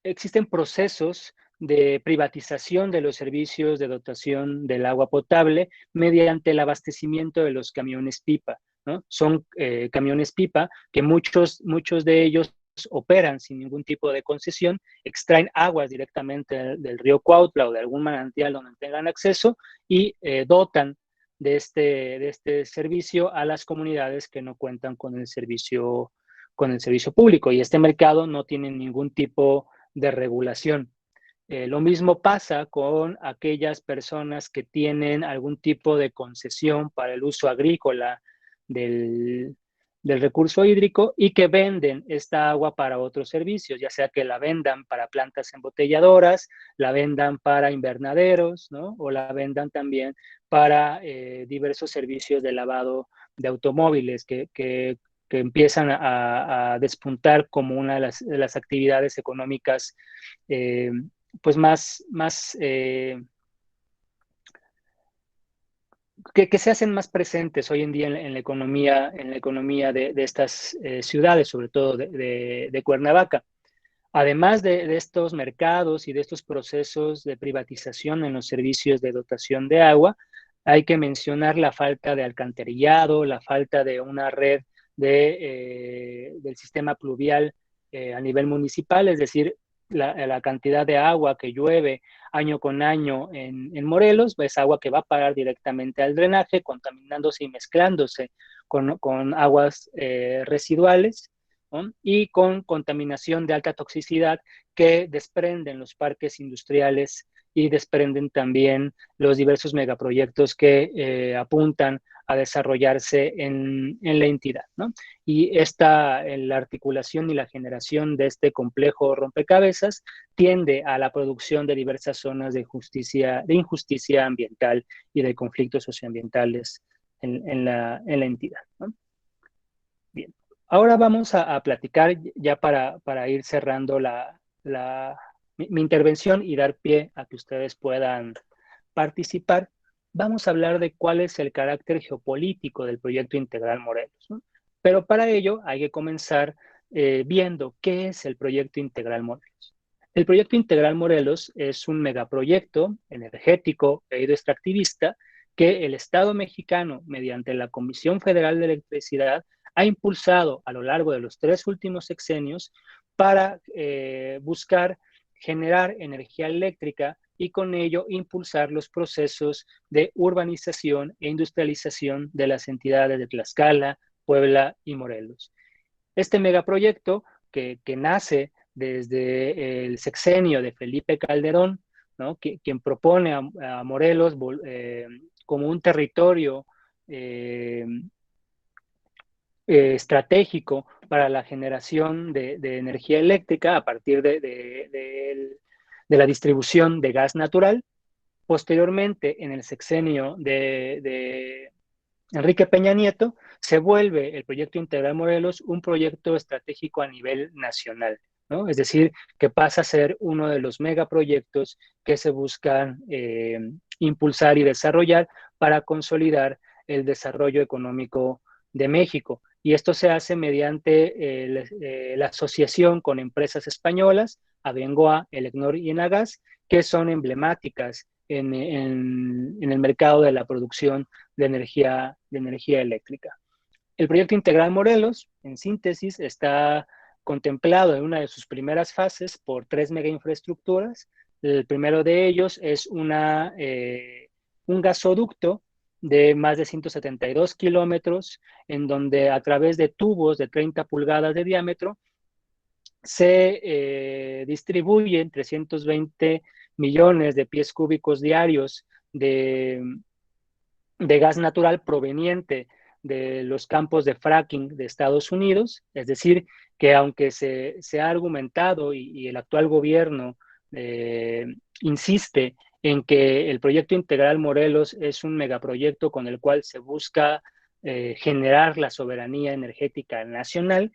existen procesos de privatización de los servicios de dotación del agua potable mediante el abastecimiento de los camiones pipa, ¿no? Son camiones pipa que muchos de ellos operan sin ningún tipo de concesión, extraen aguas directamente río Cuautla o de algún manantial donde tengan acceso y dotan de este servicio a las comunidades que no cuentan con el servicio público, y este mercado no tiene ningún tipo de regulación. Lo mismo pasa con aquellas personas que tienen algún tipo de concesión para el uso agrícola del, del recurso hídrico y que venden esta agua para otros servicios, ya sea que la vendan para plantas embotelladoras, la vendan para invernaderos, ¿no? O la vendan también para diversos servicios de lavado de automóviles que empiezan a despuntar como una de las actividades económicas pues más que se hacen más presentes hoy en día en la economía de estas ciudades, sobre todo de Cuernavaca. Además de estos mercados y de estos procesos de privatización en los servicios de dotación de agua, hay que mencionar la falta de alcantarillado, la falta de una red del sistema pluvial a nivel municipal, es decir, la cantidad de agua que llueve año con año en Morelos es agua que va a parar directamente al drenaje, contaminándose y mezclándose con aguas residuales, ¿no? Y con contaminación de alta toxicidad que desprenden los parques industriales y desprenden también los diversos megaproyectos que apuntan a desarrollarse en la entidad, ¿no? Y la articulación y la generación de este complejo rompecabezas tiende a la producción de diversas zonas de injusticia ambiental y de conflictos socioambientales en la entidad, ¿no? Bien, ahora vamos a platicar ya para ir cerrando mi intervención y dar pie a que ustedes puedan participar. Vamos a hablar de cuál es el carácter geopolítico del proyecto Integral Morelos, ¿no? Pero para ello hay que comenzar viendo qué es el proyecto Integral Morelos. El proyecto Integral Morelos es un megaproyecto energético e hidroextractivista que el Estado mexicano, mediante la Comisión Federal de Electricidad, ha impulsado a lo largo de los 3 últimos sexenios para buscar generar energía eléctrica y con ello impulsar los procesos de urbanización e industrialización de las entidades de Tlaxcala, Puebla y Morelos. Este megaproyecto que nace desde el sexenio de Felipe Calderón, ¿no? Quien propone a Morelos como un territorio estratégico para la generación de energía eléctrica a partir de la distribución de gas natural. Posteriormente, en el sexenio de Enrique Peña Nieto, se vuelve el proyecto Integral Morelos un proyecto estratégico a nivel nacional, ¿no? Es decir, que pasa a ser uno de los megaproyectos que se buscan impulsar y desarrollar para consolidar el desarrollo económico de México. Y esto se hace mediante la asociación con empresas españolas, Abengoa, Elecnor y Enagas, que son emblemáticas en el mercado de la producción de energía eléctrica. El proyecto Integral Morelos, en síntesis, está contemplado en una de sus primeras fases por 3 megainfraestructuras. El primero de ellos es un gasoducto de más de 172 kilómetros, en donde a través de tubos de 30 pulgadas de diámetro se distribuyen 320 millones de pies cúbicos diarios de gas natural proveniente de los campos de fracking de Estados Unidos, es decir, que aunque se ha argumentado y el actual gobierno insiste en que el proyecto integral Morelos es un megaproyecto con el cual se busca generar la soberanía energética nacional,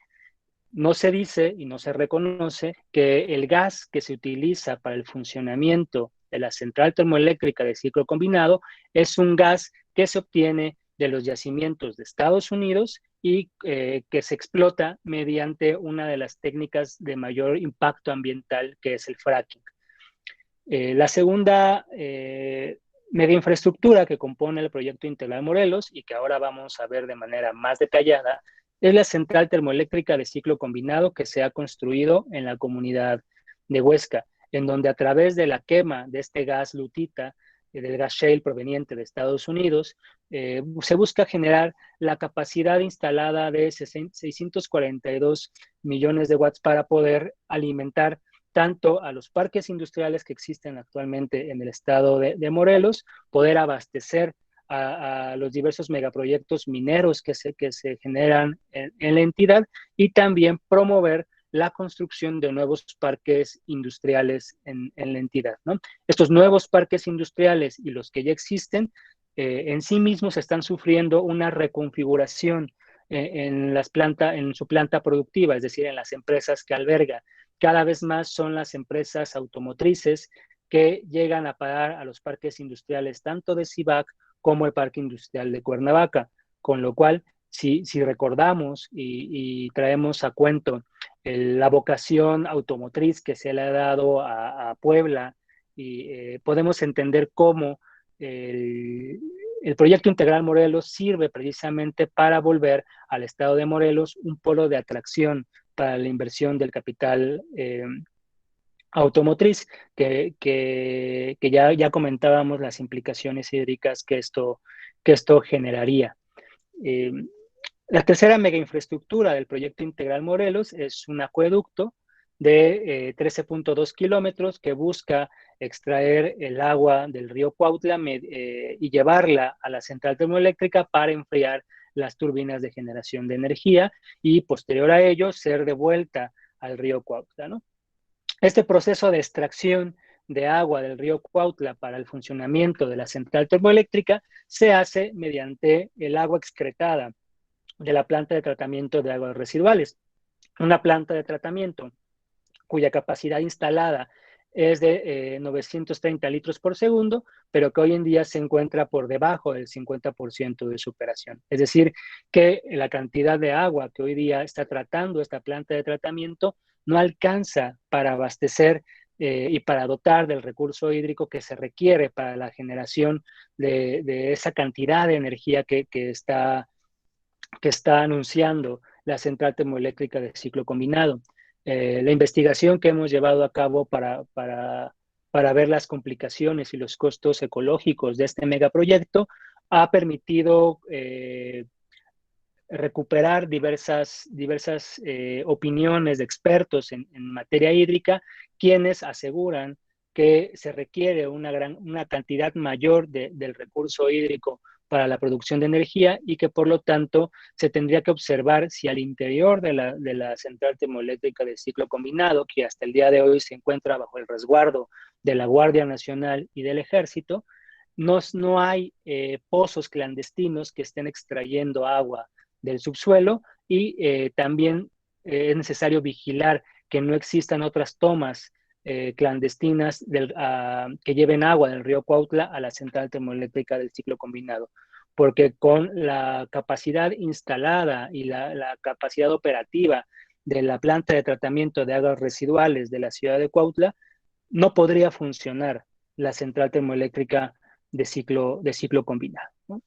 no se dice y no se reconoce que el gas que se utiliza para el funcionamiento de la central termoeléctrica de ciclo combinado es un gas que se obtiene de los yacimientos de Estados Unidos y que se explota mediante una de las técnicas de mayor impacto ambiental, que es el fracking. La segunda mega infraestructura que compone el proyecto integral Morelos y que ahora vamos a ver de manera más detallada es la central termoeléctrica de ciclo combinado que se ha construido en la comunidad de Huesca, en donde a través de la quema de este gas lutita, del gas shale proveniente de Estados Unidos, se busca generar la capacidad instalada de 642 millones de watts para poder alimentar tanto a los parques industriales que existen actualmente en el estado de Morelos, poder abastecer a los diversos megaproyectos mineros que se generan en la entidad y también promover la construcción de nuevos parques industriales en la entidad, ¿no? Estos nuevos parques industriales y los que ya existen en sí mismos están sufriendo una reconfiguración en su planta productiva, es decir, en las empresas que alberga. Cada vez más son las empresas automotrices que llegan a parar a los parques industriales tanto de CIVAC como el Parque Industrial de Cuernavaca, con lo cual, si recordamos y traemos a cuento la vocación automotriz que se le ha dado a Puebla, y podemos entender cómo el proyecto integral Morelos sirve precisamente para volver al estado de Morelos un polo de atracción para la inversión del capital automotriz, que ya comentábamos las implicaciones hídricas que esto generaría. Eh, la tercera mega infraestructura del proyecto integral Morelos es un acueducto de 13.2 kilómetros que busca extraer el agua del río Cuautla y llevarla a la central termoeléctrica para enfriar las turbinas de generación de energía y posterior a ello ser devuelta al río Cuautla, ¿no? Este proceso de extracción de agua del río Cuautla para el funcionamiento de la central termoeléctrica se hace mediante el agua excretada de la planta de tratamiento de aguas residuales. Una planta de tratamiento cuya capacidad instalada es de 930 litros por segundo, pero que hoy en día se encuentra por debajo del 50% de su operación. Es decir, que la cantidad de agua que hoy día está tratando esta planta de tratamiento no alcanza para abastecer y para dotar del recurso hídrico que se requiere para la generación de esa cantidad de energía que está anunciando la central termoeléctrica de ciclo combinado. La investigación que hemos llevado a cabo para ver las complicaciones y los costos ecológicos de este megaproyecto ha permitido recuperar diversas opiniones de expertos en materia hídrica, quienes aseguran que se requiere una cantidad mayor del recurso hídrico para la producción de energía y que por lo tanto se tendría que observar si al interior de la central termoeléctrica de ciclo combinado, que hasta el día de hoy se encuentra bajo el resguardo de la Guardia Nacional y del Ejército, no hay pozos clandestinos que estén extrayendo agua del subsuelo y también es necesario vigilar que no existan otras tomas clandestinas que lleven agua del río Cuautla a la central termoeléctrica del ciclo combinado, porque con la capacidad instalada y la capacidad operativa de la planta de tratamiento de aguas residuales de la ciudad de Cuautla, no podría funcionar la central termoeléctrica de ciclo combinado, ¿no?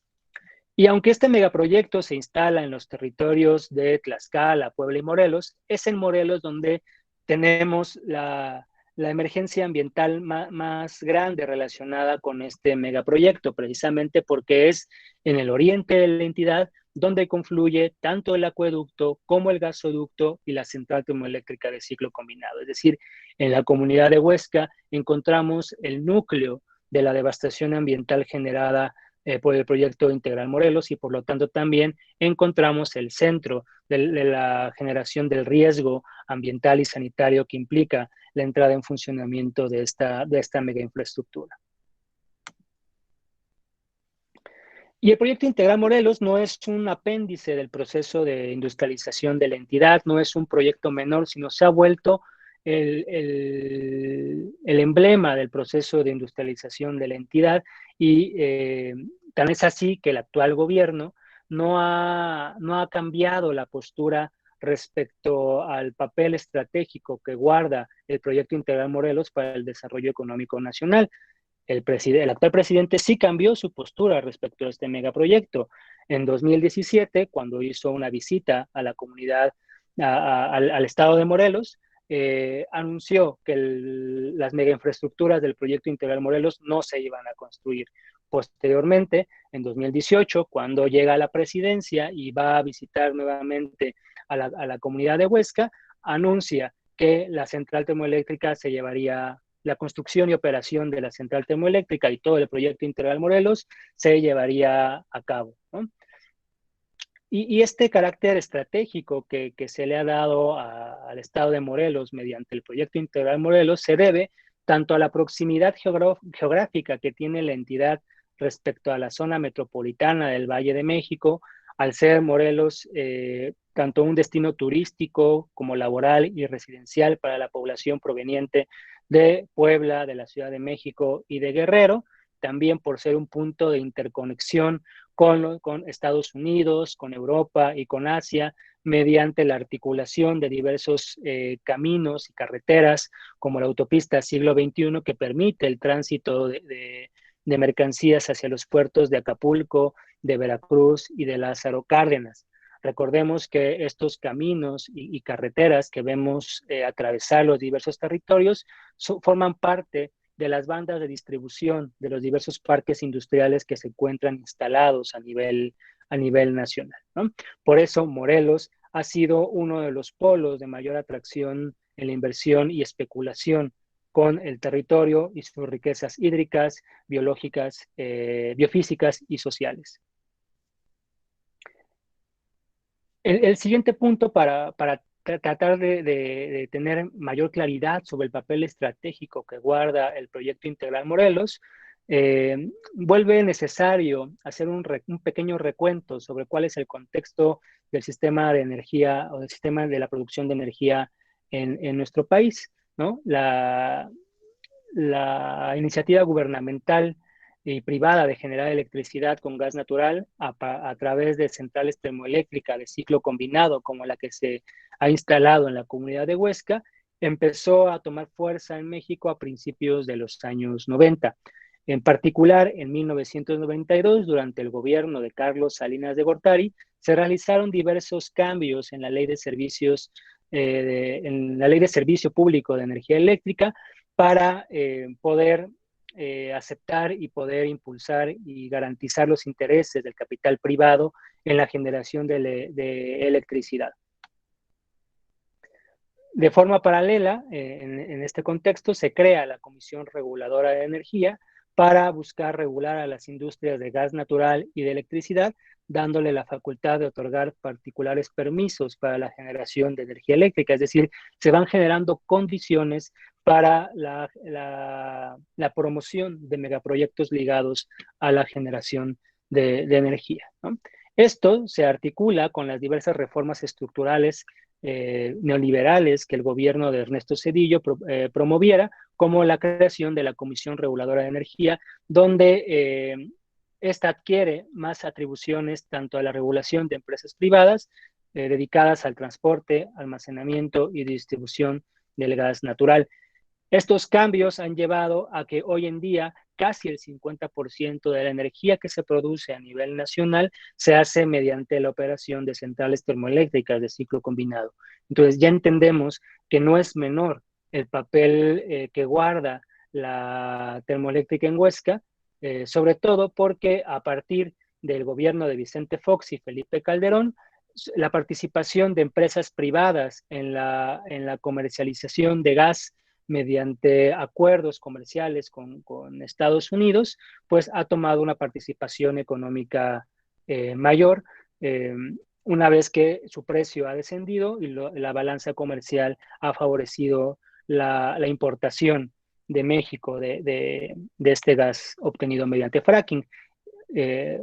Y aunque este megaproyecto se instala en los territorios de Tlaxcala, Puebla y Morelos, es en Morelos donde tenemos la emergencia ambiental más grande relacionada con este megaproyecto, precisamente porque es en el oriente de la entidad donde confluye tanto el acueducto como el gasoducto y la central termoeléctrica de ciclo combinado. Es decir, en la comunidad de Huesca encontramos el núcleo de la devastación ambiental generada por el proyecto Integral Morelos y por lo tanto también encontramos el centro de la generación del riesgo ambiental y sanitario que implica la entrada en funcionamiento de esta mega infraestructura. Y el proyecto Integral Morelos no es un apéndice del proceso de industrialización de la entidad, no es un proyecto menor, sino se ha vuelto el emblema del proceso de industrialización de la entidad y tan es así que el actual gobierno no ha cambiado la postura respecto al papel estratégico que guarda el proyecto Integral Morelos para el desarrollo económico nacional. El actual presidente sí cambió su postura respecto a este megaproyecto. En 2017, cuando hizo una visita a la comunidad, al estado de Morelos, anunció que las megainfraestructuras del proyecto Integral Morelos no se iban a construir. Posteriormente, en 2018, cuando llega a la presidencia y va a visitar nuevamente a la comunidad de Huesca, anuncia que la central termoeléctrica se llevaría la construcción y operación de la central termoeléctrica y todo el proyecto Integral Morelos se llevaría a cabo, ¿no? Y este carácter estratégico que se le ha dado al estado de Morelos mediante el proyecto Integral Morelos se debe tanto a la proximidad geográfica que tiene la entidad respecto a la zona metropolitana del Valle de México, al ser Morelos tanto un destino turístico como laboral y residencial para la población proveniente de Puebla, de la Ciudad de México y de Guerrero, también por ser un punto de interconexión con Estados Unidos, con Europa y con Asia, mediante la articulación de diversos caminos y carreteras, como la autopista siglo XXI, que permite el tránsito de mercancías hacia los puertos de Acapulco, de Veracruz y de Lázaro Cárdenas. Recordemos que estos caminos y carreteras que vemos atravesar los diversos territorios forman parte de las bandas de distribución de los diversos parques industriales que se encuentran instalados a nivel nacional, ¿no? Por eso Morelos ha sido uno de los polos de mayor atracción en la inversión y especulación con el territorio y sus riquezas hídricas, biológicas, biofísicas y sociales. El siguiente punto para tratar de tener mayor claridad sobre el papel estratégico que guarda el proyecto Integral Morelos, vuelve necesario hacer un pequeño recuento sobre cuál es el contexto del sistema de energía o del sistema de la producción de energía en nuestro país, ¿no? La iniciativa gubernamental y privada de generar electricidad con gas natural a través de centrales termoeléctricas de ciclo combinado, como la que se ha instalado en la comunidad de Huesca, empezó a tomar fuerza en México a principios de los años 90. En particular, en 1992, durante el gobierno de Carlos Salinas de Gortari, se realizaron diversos cambios en la ley de servicios, en la ley de servicio público de energía eléctrica, para poder aceptar y poder impulsar y garantizar los intereses del capital privado en la generación de electricidad. De forma paralela, en este contexto, se crea la Comisión Reguladora de Energía para buscar regular a las industrias de gas natural y de electricidad, dándole la facultad de otorgar particulares permisos para la generación de energía eléctrica. Es decir, se van generando condiciones para la promoción de megaproyectos ligados a la generación de energía, ¿no? Esto se articula con las diversas reformas estructurales neoliberales que el gobierno de Ernesto Zedillo promoviera, como la creación de la Comisión Reguladora de Energía, donde esta adquiere más atribuciones tanto a la regulación de empresas privadas dedicadas al transporte, almacenamiento y distribución del gas natural. Estos cambios han llevado a que hoy en día casi el 50% de la energía que se produce a nivel nacional se hace mediante la operación de centrales termoeléctricas de ciclo combinado. Entonces ya entendemos que no es menor el papel que guarda la termoeléctrica en Huesca, sobre todo porque a partir del gobierno de Vicente Fox y Felipe Calderón, la participación de empresas privadas en la comercialización de gas mediante acuerdos comerciales con Estados Unidos, pues ha tomado una participación económica mayor, una vez que su precio ha descendido y la balanza comercial ha favorecido la importación de México de este gas obtenido mediante fracking, eh,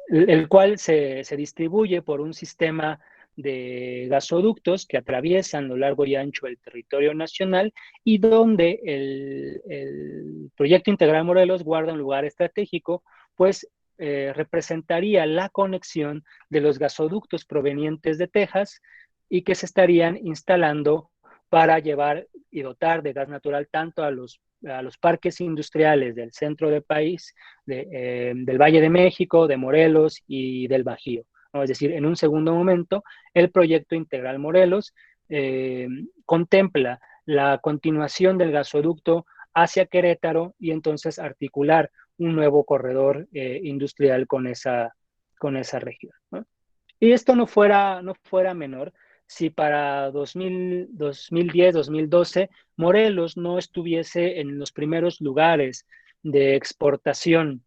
el cual se distribuye por un sistema de gasoductos que atraviesan lo largo y ancho el territorio nacional y donde el proyecto Integral Morelos guarda un lugar estratégico, pues representaría la conexión de los gasoductos provenientes de Texas y que se estarían instalando para llevar y dotar de gas natural tanto a los parques industriales del centro del país, del Valle de México, de Morelos y del Bajío, ¿no? Es decir, en un segundo momento, el proyecto Integral Morelos contempla la continuación del gasoducto hacia Querétaro y entonces articular un nuevo corredor industrial con esa región, ¿no? Y esto no fuera menor si para 2010, 2012, Morelos no estuviese en los primeros lugares de exportación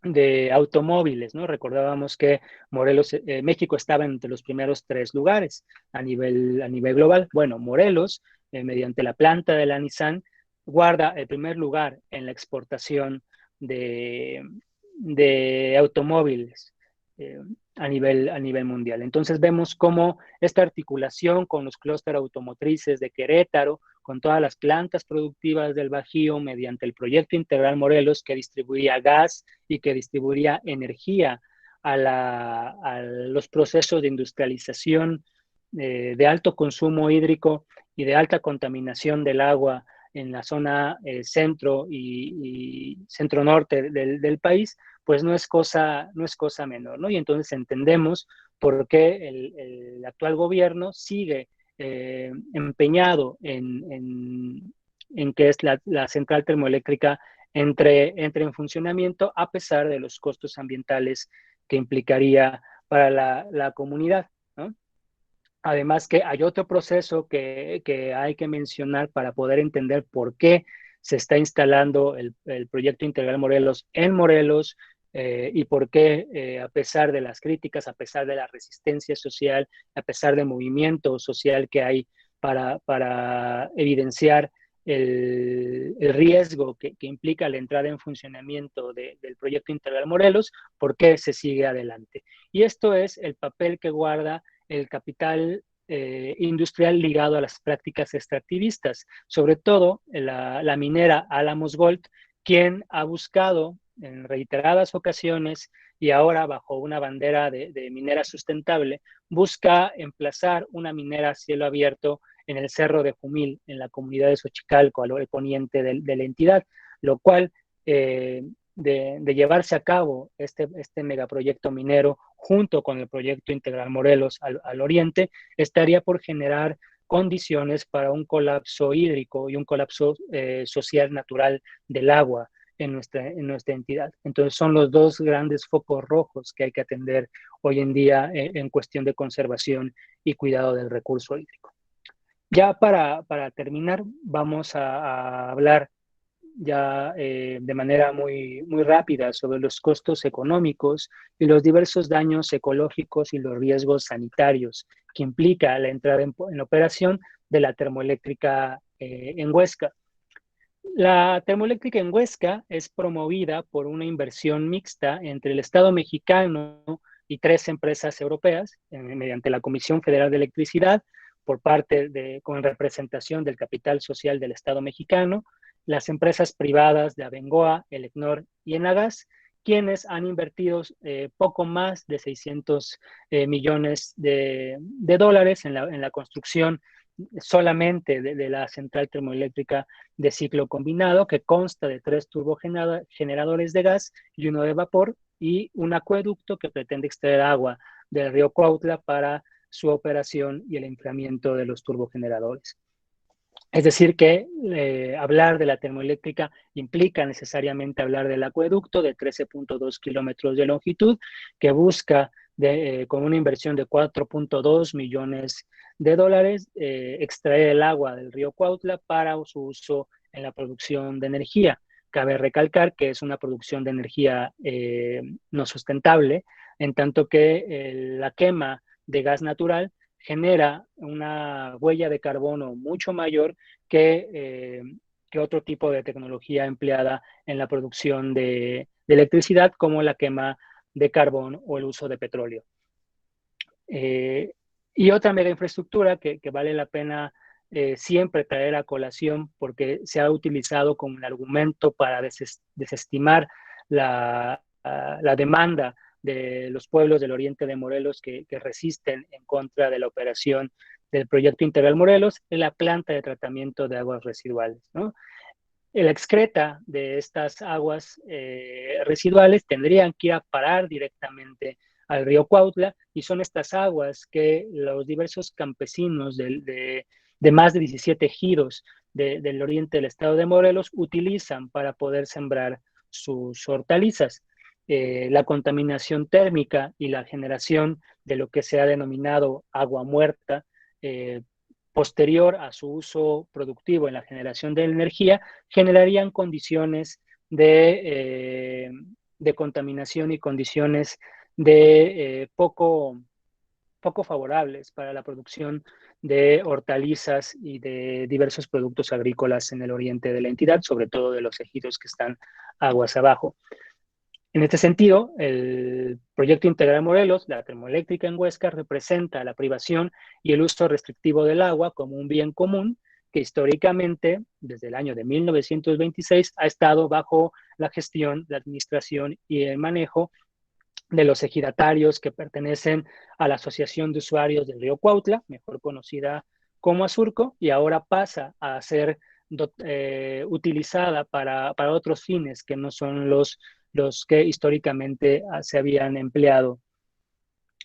de automóviles, ¿no? Recordábamos que Morelos, México estaba entre los primeros 3 lugares a nivel global. Bueno, Morelos, mediante la planta de la Nissan, guarda el primer lugar en la exportación de, de automóviles eh, a nivel mundial. Entonces vemos cómo esta articulación con los clústeres automotrices de Querétaro, con todas las plantas productivas del Bajío, mediante el proyecto Integral Morelos, que distribuía gas y que distribuiría energía a los procesos de industrialización de alto consumo hídrico y de alta contaminación del agua en la zona centro y centro norte del país, pues no es cosa menor, ¿no? Y entonces entendemos por qué el actual gobierno sigue empeñado en que es la central termoeléctrica entre en funcionamiento a pesar de los costos ambientales que implicaría para la comunidad, ¿no? Además que hay otro proceso que hay que mencionar para poder entender por qué se está instalando el proyecto Integral Morelos en Morelos y por qué, a pesar de las críticas, a pesar de la resistencia social, a pesar del movimiento social que hay para evidenciar el riesgo que implica la entrada en funcionamiento del proyecto Integral Morelos, por qué se sigue adelante. Y esto es el papel que guarda el capital industrial ligado a las prácticas extractivistas, sobre todo la minera Alamos Gold, quien ha buscado en reiteradas ocasiones y ahora bajo una bandera de minera sustentable, busca emplazar una minera a cielo abierto en el Cerro de Jumil, en la comunidad de Xochicalco, al poniente de la entidad, lo cual de llevarse a cabo este megaproyecto minero junto con el proyecto Integral Morelos al oriente, estaría por generar condiciones para un colapso hídrico y un colapso social natural del agua en nuestra entidad. Entonces son los dos grandes focos rojos que hay que atender hoy en día en cuestión de conservación y cuidado del recurso hídrico. Ya para terminar, vamos a hablar ya de manera muy rápida sobre los costos económicos y los diversos daños ecológicos y los riesgos sanitarios que implica la entrada en operación de la termoeléctrica en Huesca. La termoeléctrica en Huesca es promovida por una inversión mixta entre el Estado mexicano y 3 empresas europeas mediante la Comisión Federal de Electricidad con representación del capital social del Estado mexicano, las empresas privadas de Abengoa, Elecnor y Enagas, quienes han invertido poco más de 600 millones de dólares en la construcción solamente de la central termoeléctrica de ciclo combinado, que consta de 3 turbogeneradores de gas y uno de vapor, y un acueducto que pretende extraer agua del río Cuautla para su operación y el enfriamiento de los turbogeneradores. Es decir, que hablar de la termoeléctrica implica necesariamente hablar del acueducto de 13.2 kilómetros de longitud, que busca con una inversión de 4.2 millones de dólares, extraer el agua del río Cuautla para su uso en la producción de energía. Cabe recalcar que es una producción de energía no sustentable, en tanto que la quema de gas natural genera una huella de carbono mucho mayor que otro tipo de tecnología empleada en la producción de electricidad, como la quema de carbón o el uso de petróleo. Y otra mega infraestructura que vale la pena siempre traer a colación porque se ha utilizado como un argumento para desestimar la demanda de los pueblos del oriente de Morelos que resisten en contra de la operación del proyecto Integral Morelos, es la planta de tratamiento de aguas residuales, ¿no? El excreta de estas aguas residuales tendrían que ir a parar directamente al río Cuautla, y son estas aguas que los diversos campesinos de más de 17 ejidos del oriente del estado de Morelos utilizan para poder sembrar sus hortalizas. La contaminación térmica y la generación de lo que se ha denominado agua muerta, posterior a su uso productivo en la generación de energía, generarían condiciones de contaminación y condiciones poco favorables para la producción de hortalizas y de diversos productos agrícolas en el oriente de la entidad, sobre todo de los ejidos que están aguas abajo. En este sentido, el proyecto Integral Morelos, la termoeléctrica en Huesca, representa la privación y el uso restrictivo del agua como un bien común que históricamente, desde el año de 1926, ha estado bajo la gestión, la administración y el manejo de los ejidatarios que pertenecen a la Asociación de Usuarios del Río Cuautla, mejor conocida como Asurco, y ahora pasa a ser utilizada para otros fines que no son los que históricamente se habían empleado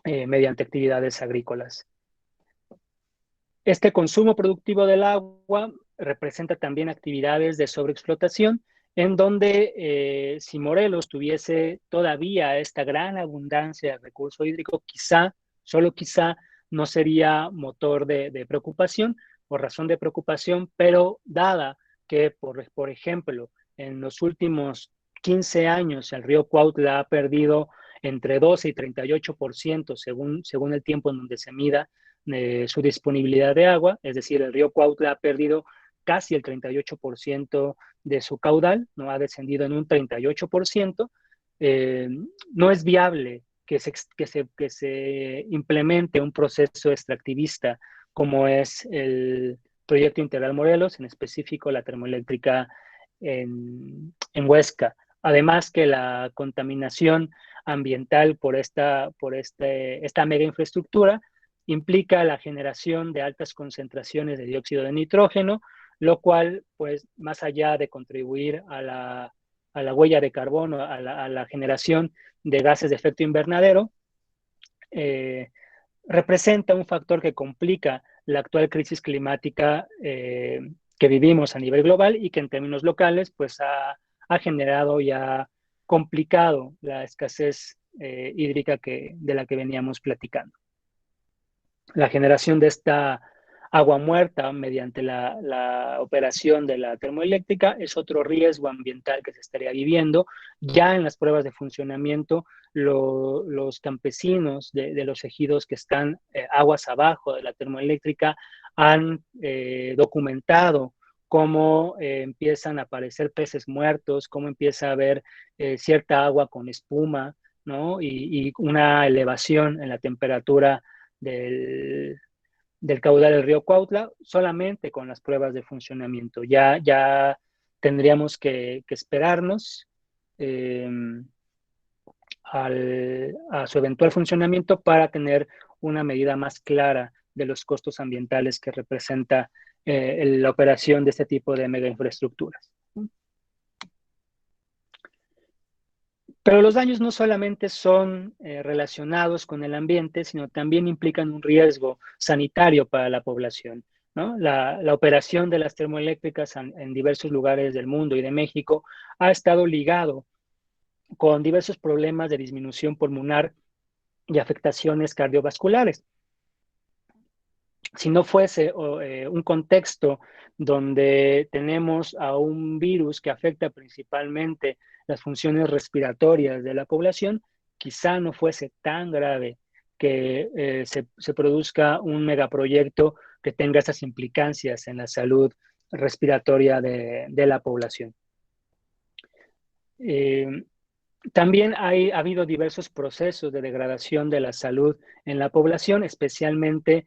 mediante actividades agrícolas. Este consumo productivo del agua representa también actividades de sobreexplotación, en donde si Morelos tuviese todavía esta gran abundancia de recurso hídrico, quizá, solo quizá, no sería motor de preocupación, o razón de preocupación, pero dada que, por ejemplo, en los últimos 15 años el río Cuautla ha perdido entre 12 y 38% según el tiempo en donde se mida su disponibilidad de agua, es decir, el río Cuautla ha perdido casi el 38% de su caudal, no ha descendido en un 38%, no es viable que se implemente un proceso extractivista como es el proyecto Integral Morelos, en específico la termoeléctrica en Huesca. Además que la contaminación ambiental por esta mega infraestructura implica la generación de altas concentraciones de dióxido de nitrógeno, lo cual, pues, más allá de contribuir a la huella de carbono, a la generación de gases de efecto invernadero, representa un factor que complica la actual crisis climática que vivimos a nivel global y que en términos locales pues ha generado y ha complicado la escasez hídrica de la que veníamos platicando. La generación de esta agua muerta mediante la operación de la termoeléctrica es otro riesgo ambiental que se estaría viviendo. Ya en las pruebas de funcionamiento, los campesinos de los ejidos que están aguas abajo de la termoeléctrica han documentado cómo empiezan a aparecer peces muertos, cómo empieza a haber cierta agua con espuma, ¿no? Y una elevación en la temperatura del caudal del río Cuautla solamente con las pruebas de funcionamiento. Ya tendríamos que esperarnos eh, a su eventual funcionamiento para tener una medida más clara de los costos ambientales que representa la operación de este tipo de mega infraestructuras. Pero los daños no solamente son relacionados con el ambiente, sino también implican un riesgo sanitario para la población, ¿no? La operación de las termoeléctricas en diversos lugares del mundo y de México ha estado ligado con diversos problemas de disminución pulmonar y afectaciones cardiovasculares. Si no fuese un contexto donde tenemos a un virus que afecta principalmente las funciones respiratorias de la población, quizá no fuese tan grave que se produzca un megaproyecto que tenga esas implicancias en la salud respiratoria de la población. Eh, También ha habido diversos procesos de degradación de la salud en la población, especialmente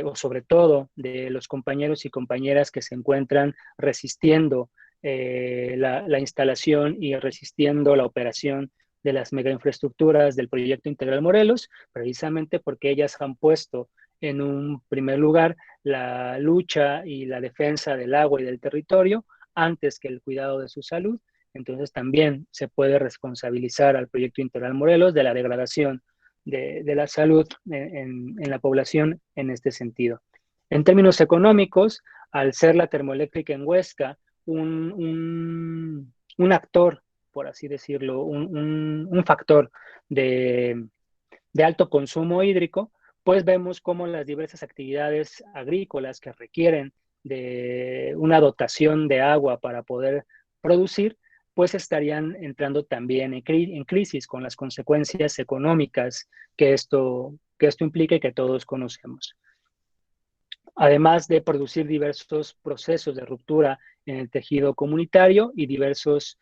o sobre todo de los compañeros y compañeras que se encuentran resistiendo la instalación y resistiendo la operación de las megainfraestructuras del proyecto Integral Morelos, precisamente porque ellas han puesto en un primer lugar la lucha y la defensa del agua y del territorio antes que el cuidado de su salud. Entonces también se puede responsabilizar al proyecto Integral Morelos de la degradación de la salud en la población en este sentido. En términos económicos, al ser la termoeléctrica en Huesca un actor, por así decirlo, un factor de alto consumo hídrico, pues vemos cómo las diversas actividades agrícolas que requieren de una dotación de agua para poder producir, pues estarían entrando también en crisis con las consecuencias económicas que esto implica y que todos conocemos. Además de producir diversos procesos de ruptura en el tejido comunitario y diversos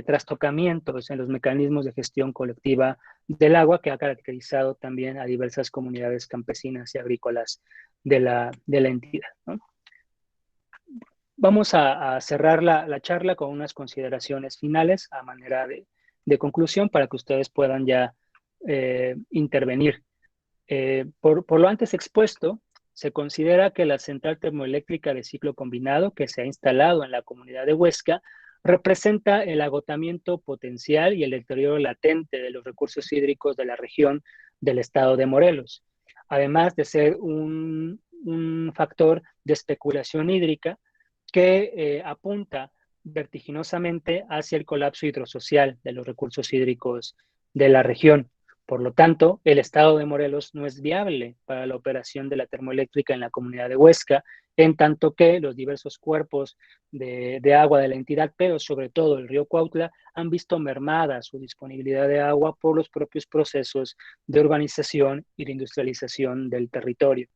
trastocamientos en los mecanismos de gestión colectiva del agua que ha caracterizado también a diversas comunidades campesinas y agrícolas de la entidad, ¿no? Vamos a cerrar la charla con unas consideraciones finales a manera de conclusión para que ustedes puedan ya intervenir. Por lo antes expuesto, se considera que la central termoeléctrica de ciclo combinado que se ha instalado en la comunidad de Huesca representa el agotamiento potencial y el deterioro latente de los recursos hídricos de la región del estado de Morelos, además de ser un factor de especulación hídrica que apunta vertiginosamente hacia el colapso hidrosocial de los recursos hídricos de la región. Por lo tanto, el estado de Morelos no es viable para la operación de la termoeléctrica en la comunidad de Huesca, en tanto que los diversos cuerpos de agua de la entidad, pero sobre todo el río Cuautla, han visto mermada su disponibilidad de agua por los propios procesos de urbanización y de industrialización del territorio.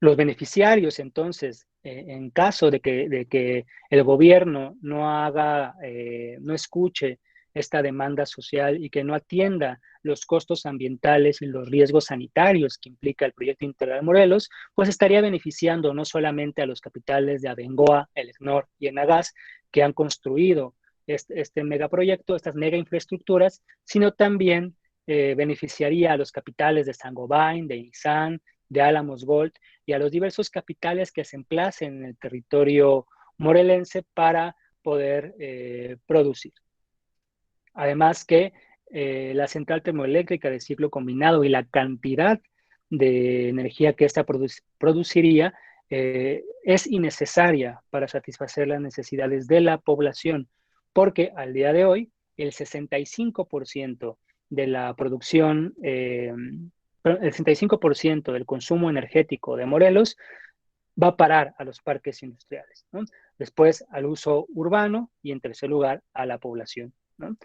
Los beneficiarios, entonces, en caso de que el gobierno no escuche esta demanda social y que no atienda los costos ambientales y los riesgos sanitarios que implica el proyecto Integral Morelos, pues estaría beneficiando no solamente a los capitales de Abengoa, Elecnor y Enagas, que han construido este megaproyecto, estas mega infraestructuras, sino también beneficiaría a los capitales de Saint-Gobain, de Nissan, de Alamos Gold y a los diversos capitales que se emplacen en el territorio morelense para poder producir. Además que la central termoeléctrica de ciclo combinado y la cantidad de energía que ésta produciría es innecesaria para satisfacer las necesidades de la población, porque al día de hoy el 65% de la producción, el 65% del consumo energético de Morelos va a parar a los parques industriales, ¿no? Después al uso urbano y en tercer lugar a la población, ¿no?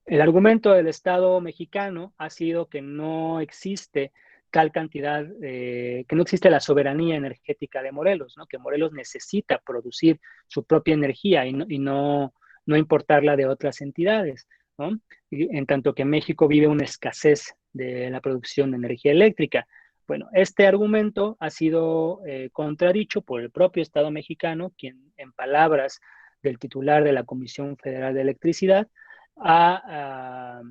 El argumento del Estado mexicano ha sido que no existe tal cantidad, que no existe la soberanía energética de Morelos, ¿no? Que Morelos necesita producir su propia energía y no importarla de otras entidades, ¿no? Y en tanto que México vive una escasez de la producción de energía eléctrica. Bueno, este argumento ha sido contradicho por el propio Estado mexicano, quien en palabras del titular de la Comisión Federal de Electricidad, ha,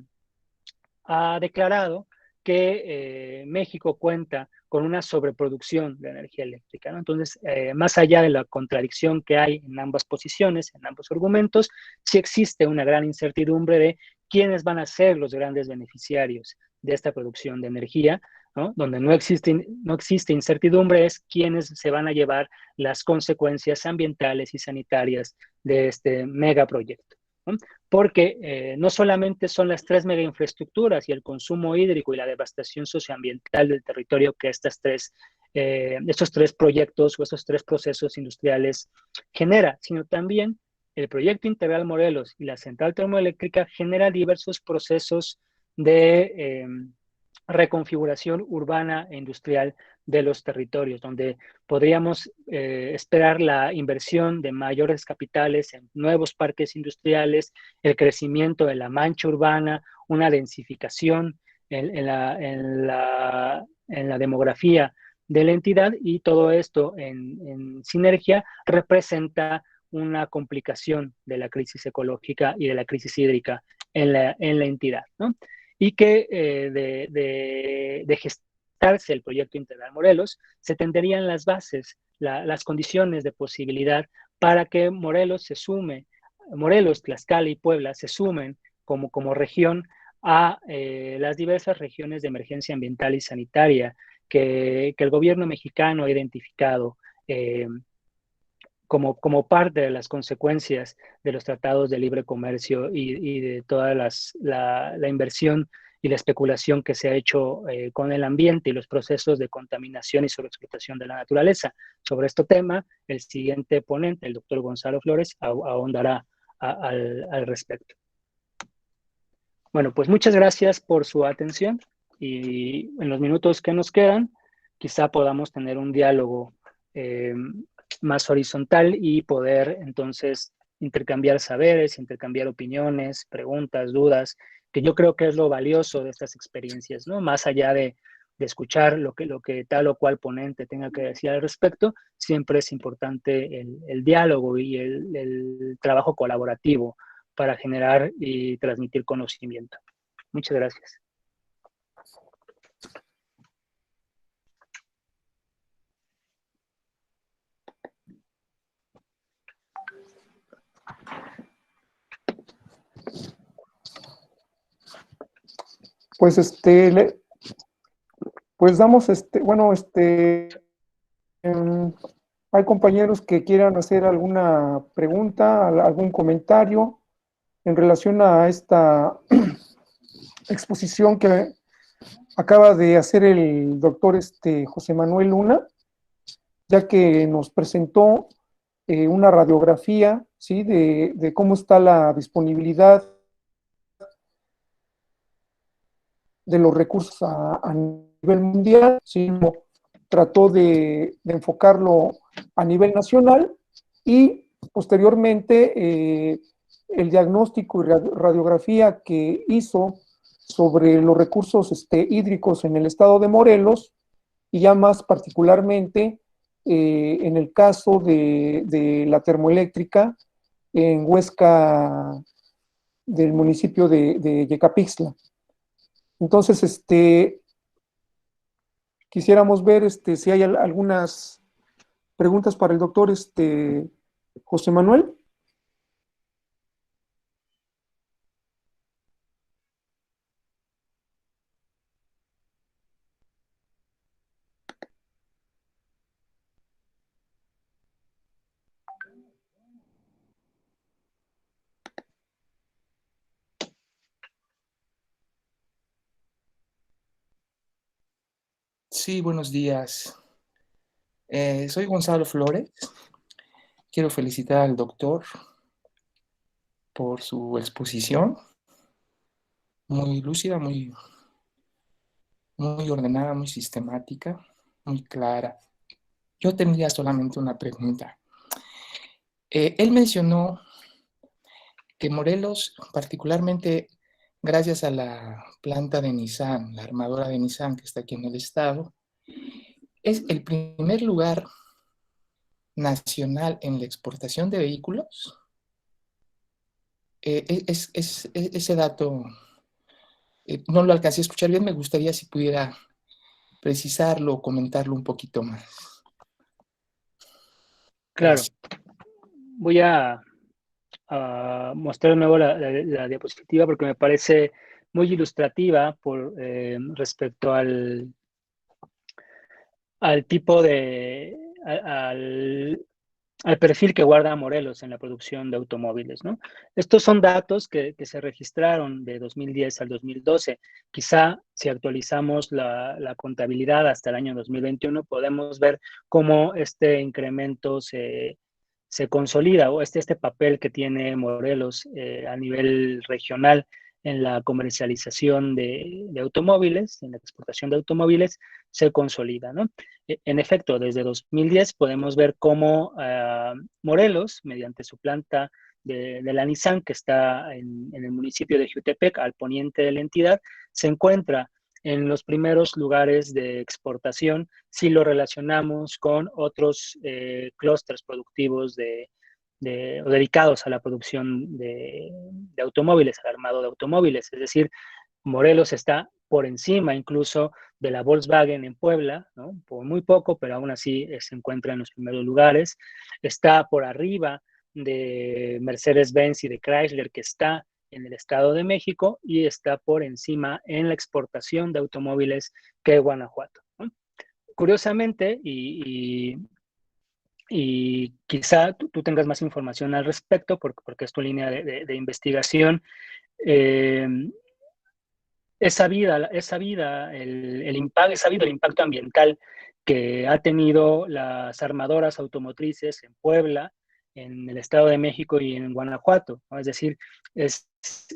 ha declarado que México cuenta con una sobreproducción de energía eléctrica, ¿no? Entonces, más allá de la contradicción que hay en ambas posiciones, en ambos argumentos, sí existe una gran incertidumbre de quiénes van a ser los grandes beneficiarios de esta producción de energía, ¿no? Donde no existe incertidumbre es quiénes se van a llevar las consecuencias ambientales y sanitarias de este megaproyecto, ¿no? porque no solamente son las tres megainfraestructuras y el consumo hídrico y la devastación socioambiental del territorio que estos tres proyectos o estos tres procesos industriales genera, sino también el proyecto integral Morelos y la central termoeléctrica genera diversos procesos de reconfiguración urbana e industrial de los territorios, donde podríamos esperar la inversión de mayores capitales en nuevos parques industriales, el crecimiento de la mancha urbana, una densificación en la demografía de la entidad, y todo esto en sinergia representa una complicación de la crisis ecológica y de la crisis hídrica en la entidad, ¿no? Y que de gestarse el proyecto integral Morelos, se tenderían las bases, las condiciones de posibilidad para que Morelos se sume, Morelos, Tlaxcala y Puebla se sumen como región a las diversas regiones de emergencia ambiental y sanitaria que el gobierno mexicano ha identificado como parte de las consecuencias de los tratados de libre comercio y de toda la inversión y la especulación que se ha hecho con el ambiente y los procesos de contaminación y sobreexplotación de la naturaleza. Sobre este tema, el siguiente ponente, el doctor Gonzalo Flores, ahondará al respecto. Bueno, pues muchas gracias por su atención, y en los minutos que nos quedan, quizá podamos tener un diálogo más horizontal y poder entonces intercambiar saberes, intercambiar opiniones, preguntas, dudas, que yo creo que es lo valioso de estas experiencias, ¿no? Más allá de escuchar lo que tal o cual ponente tenga que decir al respecto, siempre es importante el diálogo y el trabajo colaborativo para generar y transmitir conocimiento. Muchas gracias. Pues pues damos bueno, hay compañeros que quieran hacer alguna pregunta, algún comentario en relación a esta exposición que acaba de hacer el doctor José Manuel Luna, ya que nos presentó una radiografía, ¿sí?, de cómo está la disponibilidad de los recursos a nivel mundial, ¿sí? Trató de enfocarlo a nivel nacional, y posteriormente el diagnóstico y radiografía que hizo sobre los recursos hídricos en el estado de Morelos, y ya más particularmente en el caso de la termoeléctrica en Huesca, del municipio de Yecapixtla. Entonces, quisiéramos ver si hay algunas preguntas para el doctor José Manuel. Sí, buenos días. Soy Gonzalo Flores. Quiero felicitar al doctor por su exposición, muy lúcida, muy ordenada, muy sistemática, muy clara. Yo tendría solamente una pregunta. Él mencionó que Morelos, particularmente gracias a la planta de Nissan, la armadora de Nissan que está aquí en el estado, es el primer lugar nacional en la exportación de vehículos. Ese dato no lo alcancé a escuchar bien, me gustaría si pudiera precisarlo o comentarlo un poquito más. Claro. Gracias. Voy a mostrar de nuevo la diapositiva porque me parece muy ilustrativa respecto al tipo de, al perfil que guarda Morelos en la producción de automóviles, ¿no? Estos son datos que se registraron de 2010 al 2012. Quizá si actualizamos la contabilidad hasta el año 2021, podemos ver cómo este incremento se consolida, o este papel que tiene Morelos a nivel regional en la comercialización de automóviles, en la exportación de automóviles, se consolida, ¿no? En efecto, desde 2010 podemos ver cómo Morelos, mediante su planta de la Nissan, que está en el municipio de Jutepec, al poniente de la entidad, se encuentra en los primeros lugares de exportación si lo relacionamos con otros clústeres productivos o dedicados a la producción de automóviles, al armado de automóviles. Es decir, Morelos está por encima incluso de la Volkswagen en Puebla, ¿no? Por muy poco, pero aún así se encuentra en los primeros lugares. Está por arriba de Mercedes-Benz y de Chrysler, que está en el Estado de México, y está por encima en la exportación de automóviles que Guanajuato, ¿no? Curiosamente, y quizá tú tengas más información al respecto, porque es tu línea de investigación, eh, es sabida es sabido el impacto ambiental que ha tenido las armadoras automotrices en Puebla, en el Estado de México y en Guanajuato, ¿no? Es decir, es,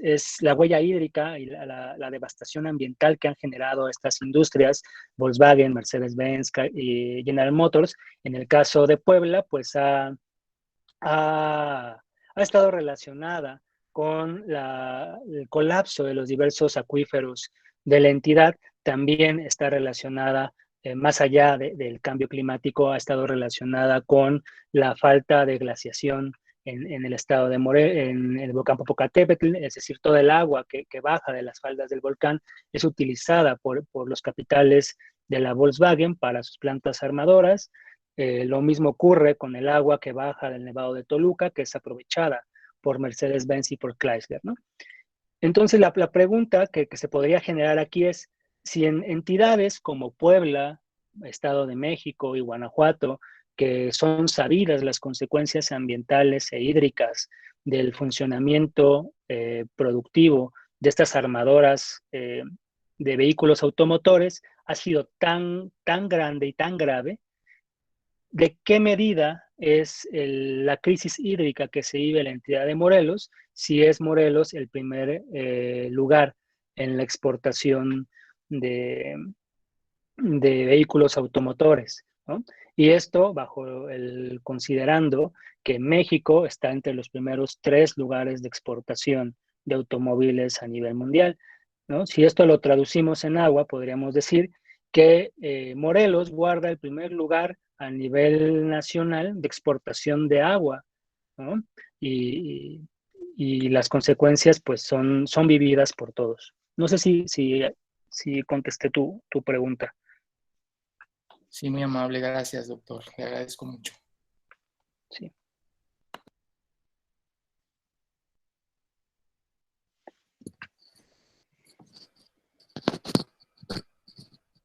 es la huella hídrica y la devastación ambiental que han generado estas industrias, Volkswagen, Mercedes-Benz y General Motors. En el caso de Puebla, pues ha, ha estado relacionada con el colapso de los diversos acuíferos de la entidad. También está relacionada, más allá del cambio climático, ha estado relacionada con la falta de glaciación en el estado de en el volcán Popocatépetl. Es decir, toda el agua que baja de las faldas del volcán es utilizada por los capitales de la Volkswagen para sus plantas armadoras. Lo mismo ocurre con el agua que baja del Nevado de Toluca, que es aprovechada por Mercedes-Benz y por Chrysler, ¿no? Entonces, la pregunta que se podría generar aquí es si en entidades como Puebla, Estado de México y Guanajuato, que son sabidas las consecuencias ambientales e hídricas del funcionamiento productivo de estas armadoras de vehículos automotores, ha sido tan grande y tan grave. ¿De qué medida es la crisis hídrica que se vive en la entidad de Morelos, si es Morelos el primer lugar en la exportación de, de vehículos automotores, ¿no? Y esto bajo considerando que México está entre los primeros 3 lugares de exportación de automóviles a nivel mundial, ¿no? Si esto lo traducimos en agua, podríamos decir que Morelos guarda el primer lugar a nivel nacional de exportación de agua, ¿no? Y, y las consecuencias pues son vividas por todos. No sé si contesté tu pregunta. Sí, muy amable, gracias, doctor. Le agradezco mucho. Sí.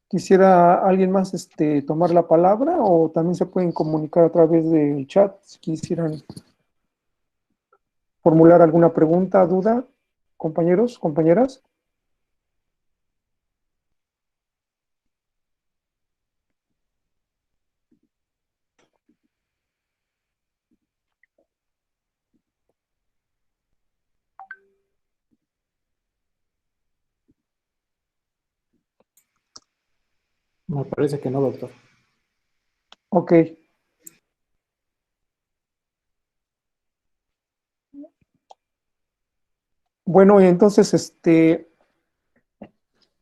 ¿Quisiera alguien más tomar la palabra o también se pueden comunicar a través del chat si quisieran formular alguna pregunta, duda, compañeros, compañeras? Me parece que no, doctor. Ok. Bueno, entonces,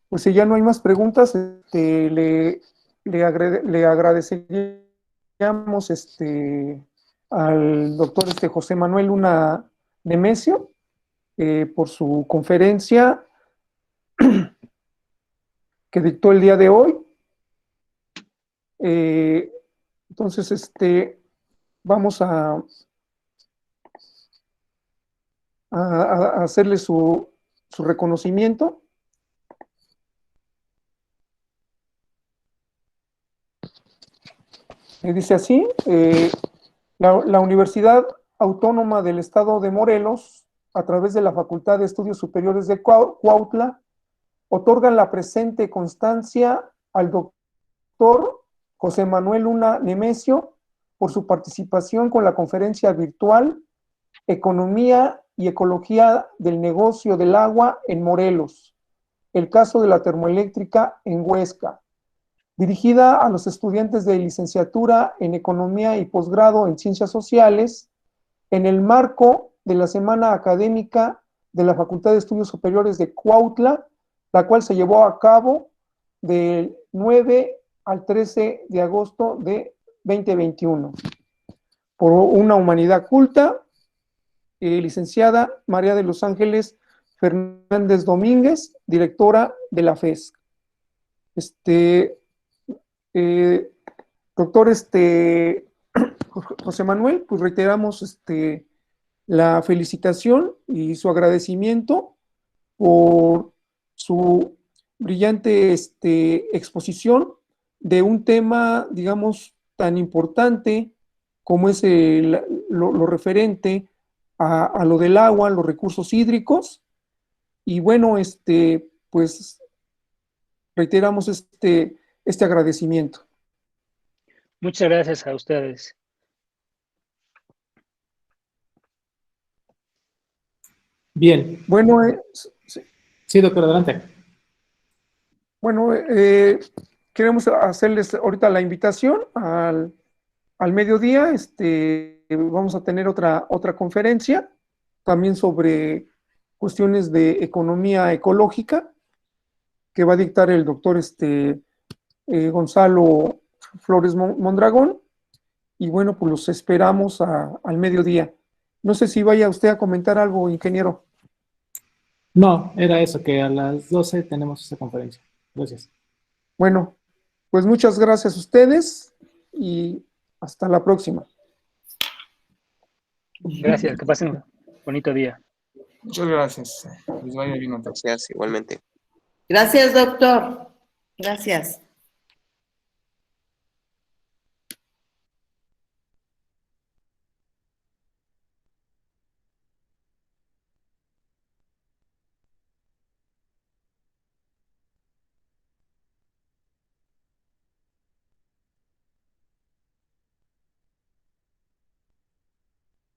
pues si ya no hay más preguntas, le agradeceríamos al doctor José Manuel Luna Nemesio por su conferencia que dictó el día de hoy. Entonces, vamos a hacerle su reconocimiento. Y dice así, La Universidad Autónoma del Estado de Morelos, a través de la Facultad de Estudios Superiores de Cuautla, otorgan la presente constancia al doctor José Manuel Luna Nemesio por su participación con la conferencia virtual Economía y Ecología del Negocio del Agua en Morelos, el caso de la termoeléctrica en Huesca, dirigida a los estudiantes de licenciatura en Economía y posgrado en Ciencias Sociales, en el marco de la Semana Académica de la Facultad de Estudios Superiores de Cuautla, la cual se llevó a cabo del 9 al 13 de agosto de 2021. Por una humanidad culta, licenciada María de los Ángeles Fernández Domínguez, directora de la FES. Doctor José Manuel, pues reiteramos la felicitación y su agradecimiento por su brillante exposición de un tema, digamos, tan importante como es lo referente a lo del agua, los recursos hídricos. Y bueno, pues reiteramos este agradecimiento. Muchas gracias a ustedes. Bien. Bueno, Sí, doctor, adelante. Bueno, queremos hacerles ahorita la invitación al mediodía. Vamos a tener otra conferencia también sobre cuestiones de economía ecológica que va a dictar el doctor Gonzalo Flores Mondragón. Y bueno, pues los esperamos al mediodía. No sé si vaya usted a comentar algo, ingeniero. No, era eso, que a las 12 tenemos esa conferencia. Gracias. Bueno, pues muchas gracias a ustedes y hasta la próxima. Gracias, que pasen un bonito día. Muchas gracias. Les vaya bien. Gracias, igualmente. Gracias, doctor. Gracias.